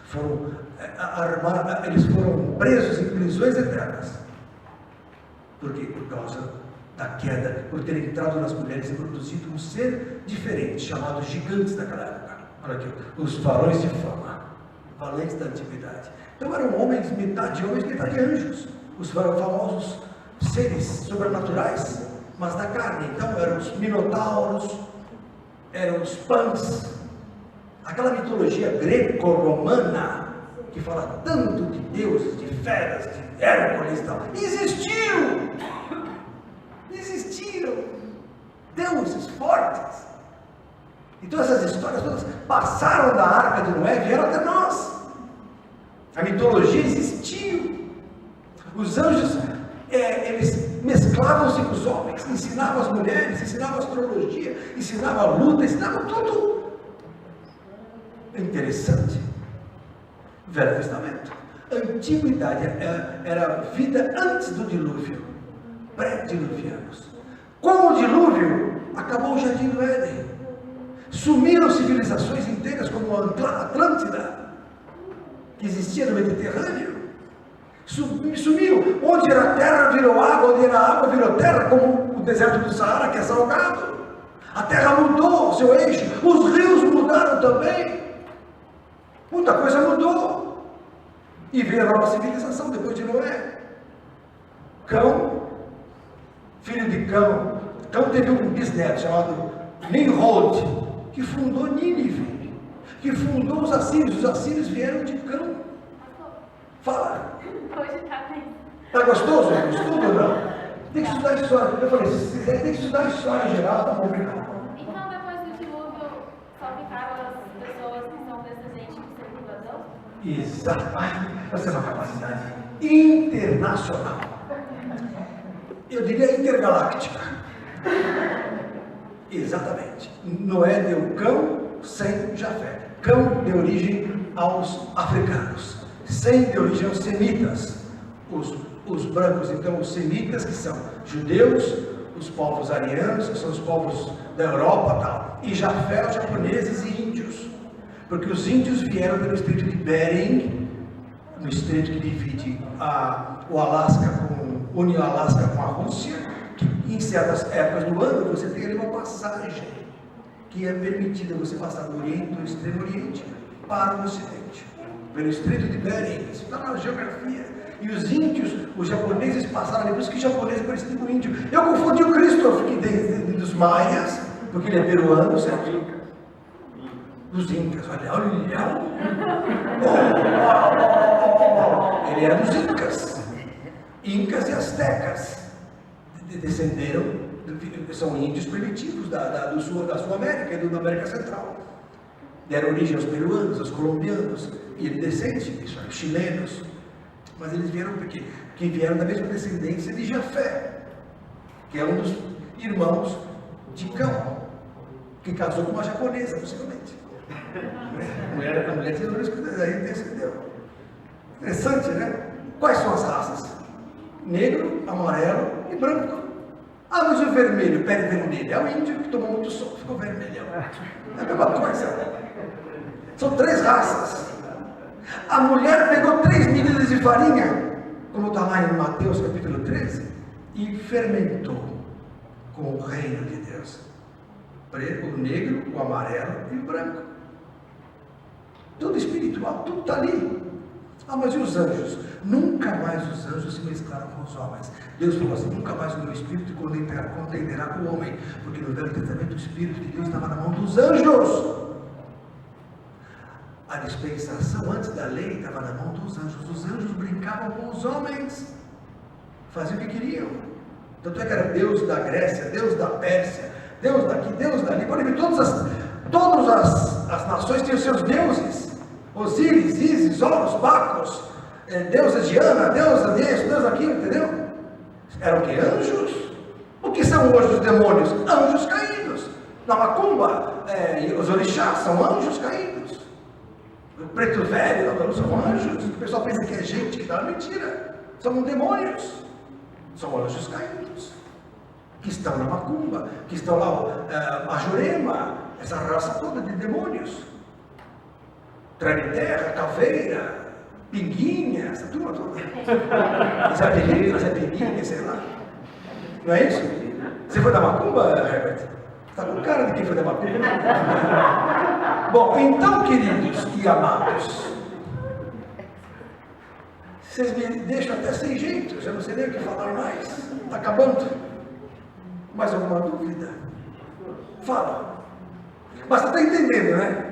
Eles foram presos em prisões eternas. Por quê? Por causa da queda, por terem entrado nas mulheres e produzido um ser diferente, chamado gigantes daquela época. Olha aqui, os varões de fama, valentes da antiguidade. Então eram homens, metade anjos, os famosos seres sobrenaturais, mas da carne. Então eram os minotauros, eram os pães, aquela mitologia greco-romana que fala tanto de deuses, de feras, de Hércules e tal, existiram deuses fortes. Então essas histórias todas passaram da arca de Noé e vieram até nós. A mitologia existiu. Os anjos, eles mesclavam-se com os homens, ensinavam as mulheres, ensinavam astrologia, ensinavam a luta, ensinavam tudo. É interessante. Velho Testamento. Antiguidade era vida antes do dilúvio, pré-diluvianos. Com o dilúvio, acabou o Jardim do Éden. Sumiram civilizações inteiras como a Atlântida, que existia no Mediterrâneo. Sumiu. Onde era terra virou água, onde era água virou terra, como o deserto do Saara, que é salgado. A terra mudou o seu eixo, os rios mudaram também. Muita coisa mudou. E veio a nova civilização depois de Noé. Cão, filho de Cão. Cão teve um bisneto chamado Nimrod, que fundou Nínive, que fundou os assírios. Os assírios vieram de Cão. Fala. Hoje está bem. Está gostoso? Estuda ou não? Tem que estudar história. Eu falei, se quiser, tem que estudar história em geral, tá complicado. Então, depois do dilúvio, só ficaram as pessoas que são descendentes de servindo a Deus? Exato. Essa é uma capacidade internacional. Eu diria intergaláctica. Exatamente. Noé deu Cão, Sem, Jafé. Cão deu origem aos africanos. Sem deu origem aos semitas. Os brancos, então, os semitas, que são judeus, os povos arianos, que são os povos da Europa, tal. E Jafé, os japoneses e índios. Porque os índios vieram pelo estreito de Bering, no estreito que divide o Alasca une o Alasca com a Rússia, que em certas épocas do ano você tem ali uma passagem que é permitida você passar do Oriente, do Extremo Oriente, para o Ocidente, pelo estreito de Bering. Isso está na geografia. E os índios, os japoneses passaram ali, por isso que japonês é parecido com índio. Eu confundi o Christoph, que dos maias, porque ele é peruano, certo? Dos incas, olha. Ele era dos incas. Incas e astecas descenderam, são índios primitivos da Sul América e da América Central. Deram origem aos peruanos, aos colombianos, e ele descende, chilenos. Mas eles vieram porque vieram da mesma descendência de Jafé, que é um dos irmãos de Cão, que casou com uma japonesa, possivelmente. A mulher daí descendeu. Interessante, né? Quais são as raças? Negro, amarelo e branco. Ah, mas o vermelho, pele vermelha, é o índio que tomou muito sol, ficou vermelhão. É a mesma coisa. São 3 raças. A mulher pegou 3 medidas de farinha, como está lá em Mateus capítulo 13, e fermentou com o reino de Deus. O negro, o amarelo e o branco. Tudo espiritual, tudo está ali. Ah, mas e os anjos? Nunca mais os anjos se mesclaram com os homens. Deus falou assim, nunca mais o meu espírito contenderá com o homem, porque no Velho Testamento o Espírito de Deus estava na mão dos anjos. a dispensação antes da lei estava na mão dos anjos. Os anjos brincavam com os homens, faziam o que queriam. Tanto é que era Deus da Grécia, Deus da Pérsia, Deus daqui, Deus dali. Pode ver, todas as nações tinham seus deuses. Osíris, Ísis, Horus, Bacos, deusa Diana, deusa disso, deusa aquilo, entendeu? Eram o que? Anjos. O que são hoje os demônios? Anjos caídos. Na macumba, os orixás são anjos caídos. O preto velho, são anjos. O pessoal pensa que é gente, que dá mentira. São demônios. São anjos caídos. Que estão na macumba, que estão lá, a Jurema, essa raça toda de demônios. Treme-terra, caveira, pinguinha, essa turma toda. Zé Pinguinha, sei lá. Não é isso? Você foi da macumba, Herbert? Está com cara de quem foi da macumba. Bom, então, queridos e amados, vocês me deixam até sem jeito, já não sei nem o que falar mais. Está acabando. Mais alguma dúvida? Fala. Mas você está entendendo, né?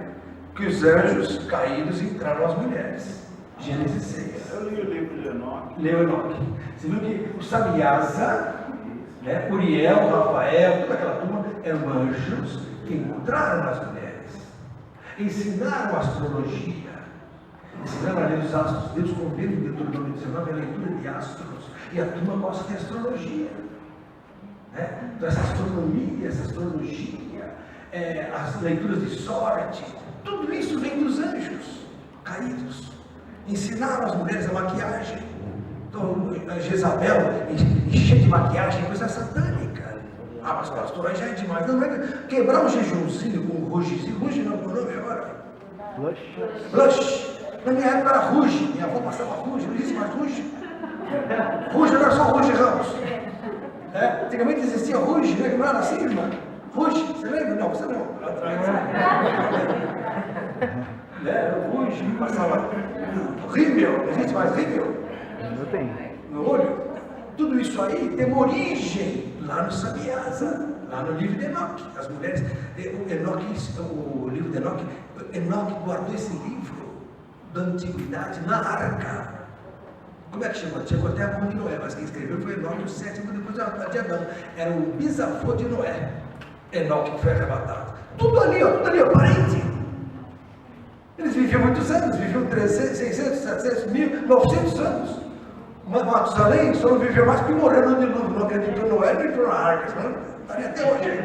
Que os anjos caídos entraram as mulheres. Gênesis 6. Eu li o livro de Enoque. Leu Enoque. Você viu que o Sabiasa, né, Uriel, Rafael, toda aquela turma eram anjos que encontraram as mulheres, ensinaram astrologia, ensinaram a ler os astros. Deus convida em Deuteronômio 19 a leitura de astros, e a turma gosta de astrologia, né? Então essa astronomia, essa astrologia, as leituras de sorte, tudo isso vem dos anjos caídos. Ensinaram as mulheres a maquiagem. Então, a Jezabel enchia de maquiagem, coisa satânica. Ah, mas pastor, aí já é demais. Não, é quebrar um jejumzinho com rugezinho. Ruge não, o nome agora? Blush. Na minha época era ruge. Minha avó passava ruge, não existe mais ruge. Ruge não era só ruge Ramos. Antigamente existia ruge, né? Não era assim, irmã? Ruge, você lembra? Não, você não. Lá atrás. Ruge, passava. Rímel, existe mais rímel? Não tem. No olho. Tudo isso aí tem uma origem lá no Sabiasa, lá no livro de Enoque. As mulheres, o livro de Enoque, Enoque guardou esse livro da antiguidade na arca. Como é que chama? Chegou até a mão de Noé, mas quem escreveu foi Enoque, o sétimo depois de Adão. Era o bisavô de Noé. Enoque que foi arrebatado. Tudo ali, parente. Eles viviam muitos anos, viviam 300, 600, 700, 1000, 900 anos. Matusalém só não viveu mais porque morreu no dilúvio, não acreditou no Noé, não entrou na arca, senão estaria até hoje aí.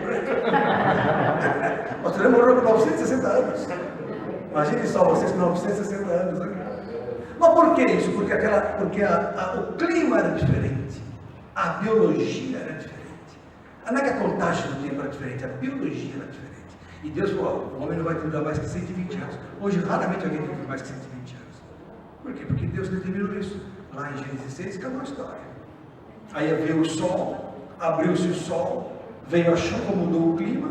Matusalém morreu com 960 anos. Imagine só vocês com 960 anos. Mas por que isso? Porque o clima era diferente, a biologia era diferente. Não é que a contagem do tempo era diferente, a biologia era diferente. E Deus falou, o homem não vai durar mais que 120 anos. Hoje, raramente alguém vive mais que 120 anos. Por quê? Porque Deus determinou isso. Lá em Gênesis 6, acabou a história. Aí veio o sol, abriu-se o sol, veio a chuva, mudou o clima,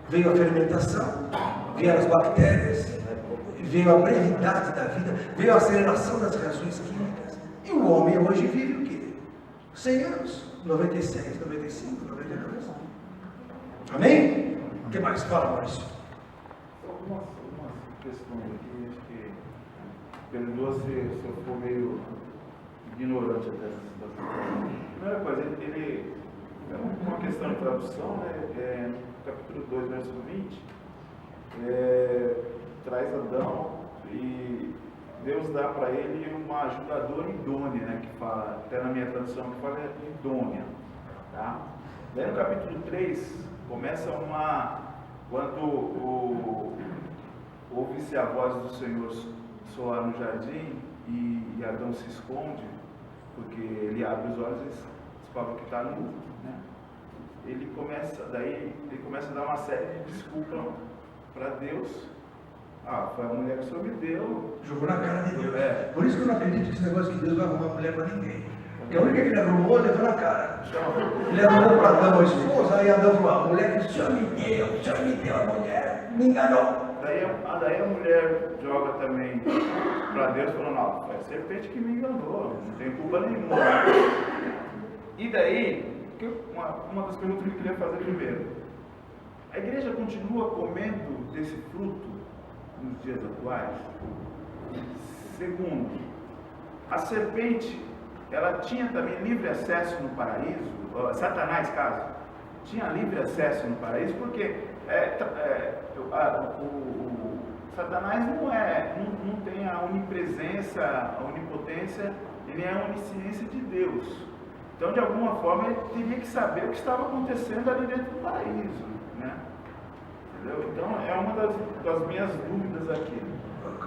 veio a fermentação, vieram as bactérias, veio a brevidade da vida, veio a aceleração das reações químicas. E o homem hoje vive o quê? 100 anos, 96, 95, 92. Amém? O que mais? Fala, Maurício. Algumas questões aqui, acho que perdoa se eu for meio ignorante até essa situação. Primeira coisa, ele é uma questão de tradução, né? No capítulo 2, verso 20, traz Adão e Deus dá para ele uma ajudadora idônea, né? Que fala, até na minha tradução, que fala idônea. Tá? Daí no capítulo 3, começa quando ouve-se a voz do Senhor soar no jardim e Adão se esconde, porque ele abre os olhos e descobre que está nu, né? Ele começa a dar uma série de desculpas para Deus. Foi a mulher que o Senhor me deu. Jogou na cara de Deus. Por isso que eu não acredito que esse negócio que Deus vai arrumar mulher para ninguém. Porque a única que ele arrumou, levou na cara. Ele arrumou para Adão a esposa, aí Adão falou, a mulher que o Senhor me deu a mulher, me enganou. Daí a mulher joga também para Deus, falando, não, foi a serpente que me enganou, não tem culpa nenhuma. E daí, uma das perguntas que eu queria fazer primeiro, a igreja continua comendo desse fruto nos dias atuais? Segundo, a serpente, ela tinha também livre acesso no paraíso, Satanás, caso, tinha livre acesso no paraíso, porque Satanás não tem a onipresença, a onipotência, ele é a onisciência de Deus. Então, de alguma forma, ele teria que saber o que estava acontecendo ali dentro do paraíso, né? Entendeu? Então, é uma das minhas dúvidas aqui.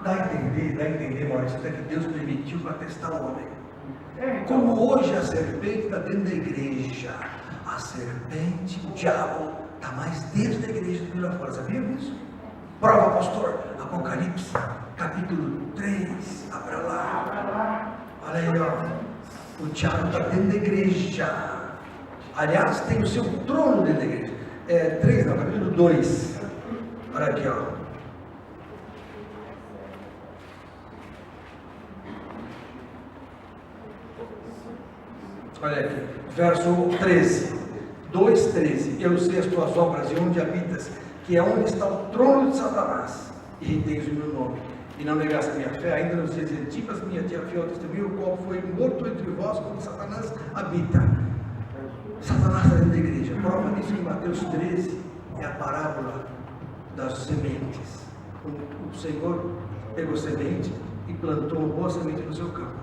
Dá a entender, Maurício, até que Deus permitiu para testar o homem. Então, Como hoje a serpente está dentro da igreja, a serpente, o diabo, está mais dentro da igreja do que lá fora. Sabia disso? Prova, pastor. Apocalipse, capítulo 3. Abra lá. Olha aí, ó. O diabo está dentro da igreja. Aliás, tem o seu trono dentro da igreja. 3, não, capítulo 2. Olha aqui, ó. Olha aqui, verso 13, 2,13. Eu sei as tuas obras e onde habitas, que é onde está o trono de Satanás, e tens o meu nome, e não negaste a minha fé, ainda não seis antigas, minha tia fiel testemunho, o qual foi morto entre vós, como Satanás habita. Satanás está dentro da igreja. Prova disso em Mateus 13, é a parábola das sementes. O Senhor pegou semente e plantou uma boa semente no seu campo.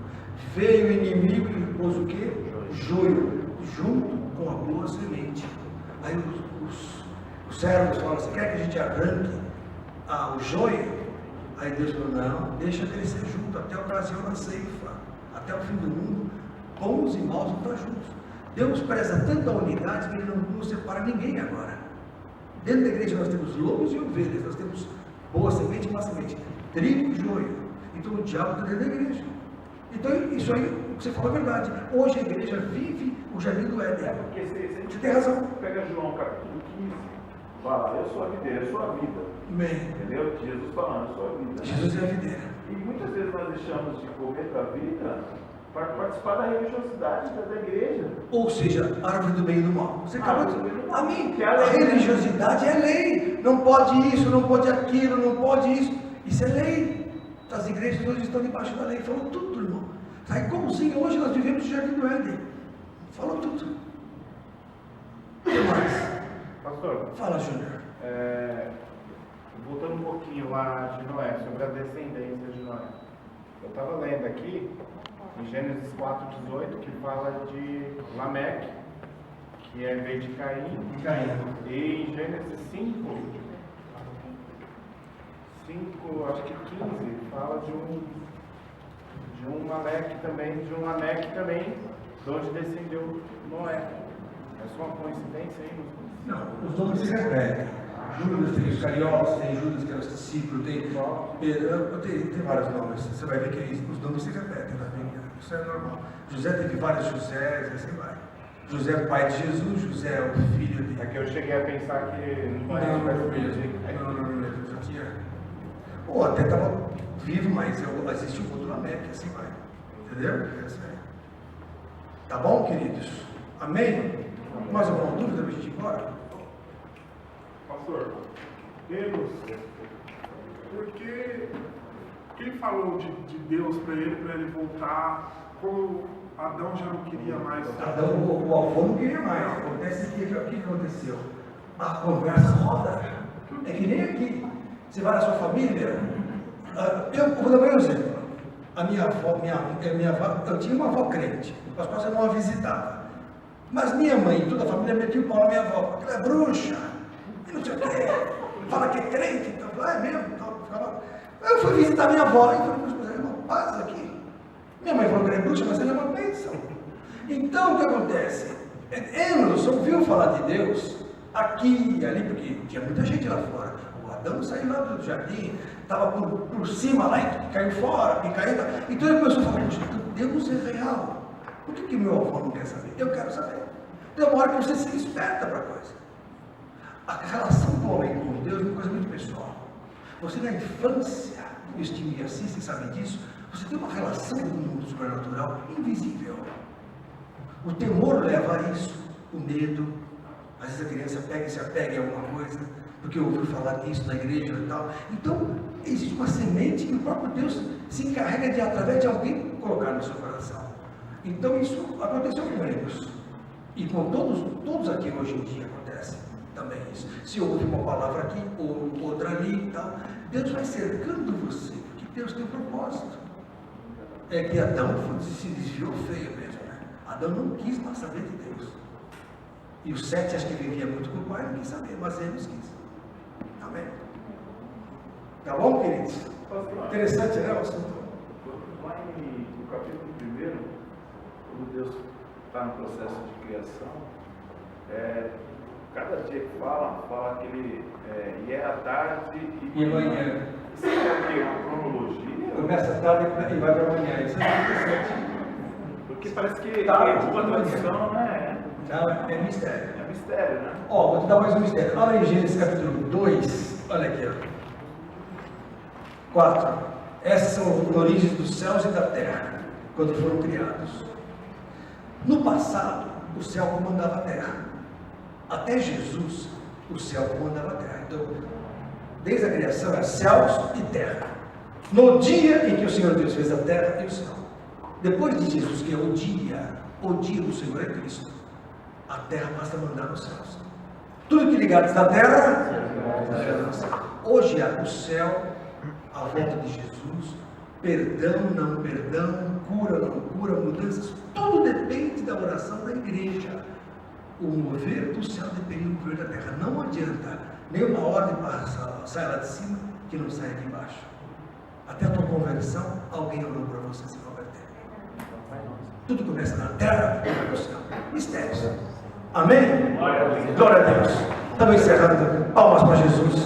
Veio o inimigo e pôs o quê? Joio, junto com a boa semente. Aí os servos falam: você quer que a gente arranque o joio? Aí Deus falou: não, deixa crescer junto até a ocasião da ceifa, até o fim do mundo. Bons e maus vão estar juntos. Deus preza tanta unidade que Ele não separa ninguém agora. Dentro da igreja nós temos lobos e ovelhas, nós temos boa semente e má semente, trigo e joio. Então o diabo está dentro da igreja. Então isso aí, o que você falou é verdade. Hoje a igreja vive o jardim do Éden. Porque você tem razão. Pega João capítulo 15, fala: eu sou a videira, eu sou a vida. Amém. Entendeu? Jesus falando: eu sou a vida. Jesus é a videira. E muitas vezes nós deixamos de comer da vida para participar da religiosidade da igreja. Ou seja, a árvore do bem e do mal. Você acabou de dizer. Amém. Que A religiosidade é lei. Não pode isso, não pode aquilo, não pode isso. Isso é lei. As igrejas hoje estão debaixo da lei. Falou tudo, irmão. Aí como sim, hoje nós vivemos o jardim do Éden. Falou tudo. O que mais? Pastor, Fala, Júnior. voltando um pouquinho lá de Noé, sobre a descendência de Noé. Eu estava lendo aqui, em Gênesis 4,18, que fala de Lameque, que veio de Caim. E em Gênesis 5, acho que 15, fala de um Lameque também, de onde descendeu Noé. É só uma coincidência aí? Não, os nomes se repetem. Judas tem os cariotas, tem Judas que é o discípulo, tem Pedro, tem vários nomes. Você vai ver que os nomes se repetem na Bíblia. Isso é normal. José teve vários Josés, e assim vai. José é o pai de Jesus, José é o filho de... É que eu cheguei a pensar que Não, já tinha... Ou até estava vivo, mas existe um outro Lameque, assim vai. Entendeu? Tá bom, queridos? Amém? Mais alguma dúvida para a gente ir embora? Pastor, Deus, porque quem falou de Deus para ele voltar, como Adão já não queria mais? Adão, o avô não queria mais. Acontece que o que aconteceu? A conversa roda. É que nem aqui. Você vai na sua família. Eu vou dar um exemplo. A minha avó, eu tinha uma avó crente, mas quase eu não a visitava. Mas minha mãe e toda a família metia o pau na minha avó. Ela é bruxa. Não sei o que, fala que é crente, então, é mesmo, então, eu fui visitar minha avó e falei: mas é uma paz aqui. Minha mãe falou que era bruxa, mas ela é uma bênção. Então o que acontece? Enos ouviu falar de Deus aqui e ali, porque tinha muita gente lá fora. O Adão saiu lá do jardim, estava por cima lá e caiu fora, picareta. Então ele começou a falar: Deus é real. Por que meu avô não quer saber? Eu quero saber. Tem uma hora que você se desperta para a coisa. A relação do homem com Deus é uma coisa muito pessoal. Você na infância, o Agostinho e Assis, vocês sabem disso, você tem uma relação com o mundo sobrenatural invisível. O temor leva a isso, o medo. Às vezes a criança pega e se apega em alguma coisa. porque ouviu falar disso na igreja e tal. Então, existe uma semente que o próprio Deus se encarrega de, através de alguém, colocar no seu coração. Então, isso aconteceu com eles. E com todos aqui hoje em dia acontece também isso. Se ouve uma palavra aqui, ou outra ali e tal, Deus vai cercando você, porque Deus tem um propósito. É que Adão se desviou feio mesmo, né? Adão não quis mais saber de Deus. E o Sete, acho que vivia muito com o pai, não quis saber, mas ele nos quis. Amém? Tá bom, queridos? Interessante, né, o assunto? Lá no capítulo 1, quando Deus está no processo de criação, cada dia que fala que ele ia à tarde E amanhã. Isso é o quê? Uma cronologia? Começa à tarde e vai para amanhã. Isso é interessante. Porque parece que Tarde, uma tradução, né? Não, é mistério. É mistério, né? Ó, vou te dar mais um mistério. Olha em Gênesis capítulo 2, olha aqui, ó. 4. Essas são as origens dos céus e da terra, quando foram criados. No passado, o céu comandava a terra. Até Jesus, o céu comandava a terra. Então, desde a criação, é céus e terra. No dia em que o Senhor Deus fez a terra e o céu. Depois de Jesus, que é o dia do Senhor é Cristo, a terra passa a mandar nos céus. Tudo que ligados na terra, hoje há o céu, a volta de Jesus, perdão, não perdão, cura, não cura, mudanças, tudo depende da oração da igreja. O mover do céu depende do mover da terra. Não adianta nenhuma ordem sair lá de cima que não saia aqui embaixo. Até a tua conversão, alguém orou para você se converter. Tudo começa na terra e vai para o céu. Mistérios. Amém? Glória a Deus. Estamos encerrando. Palmas para Jesus.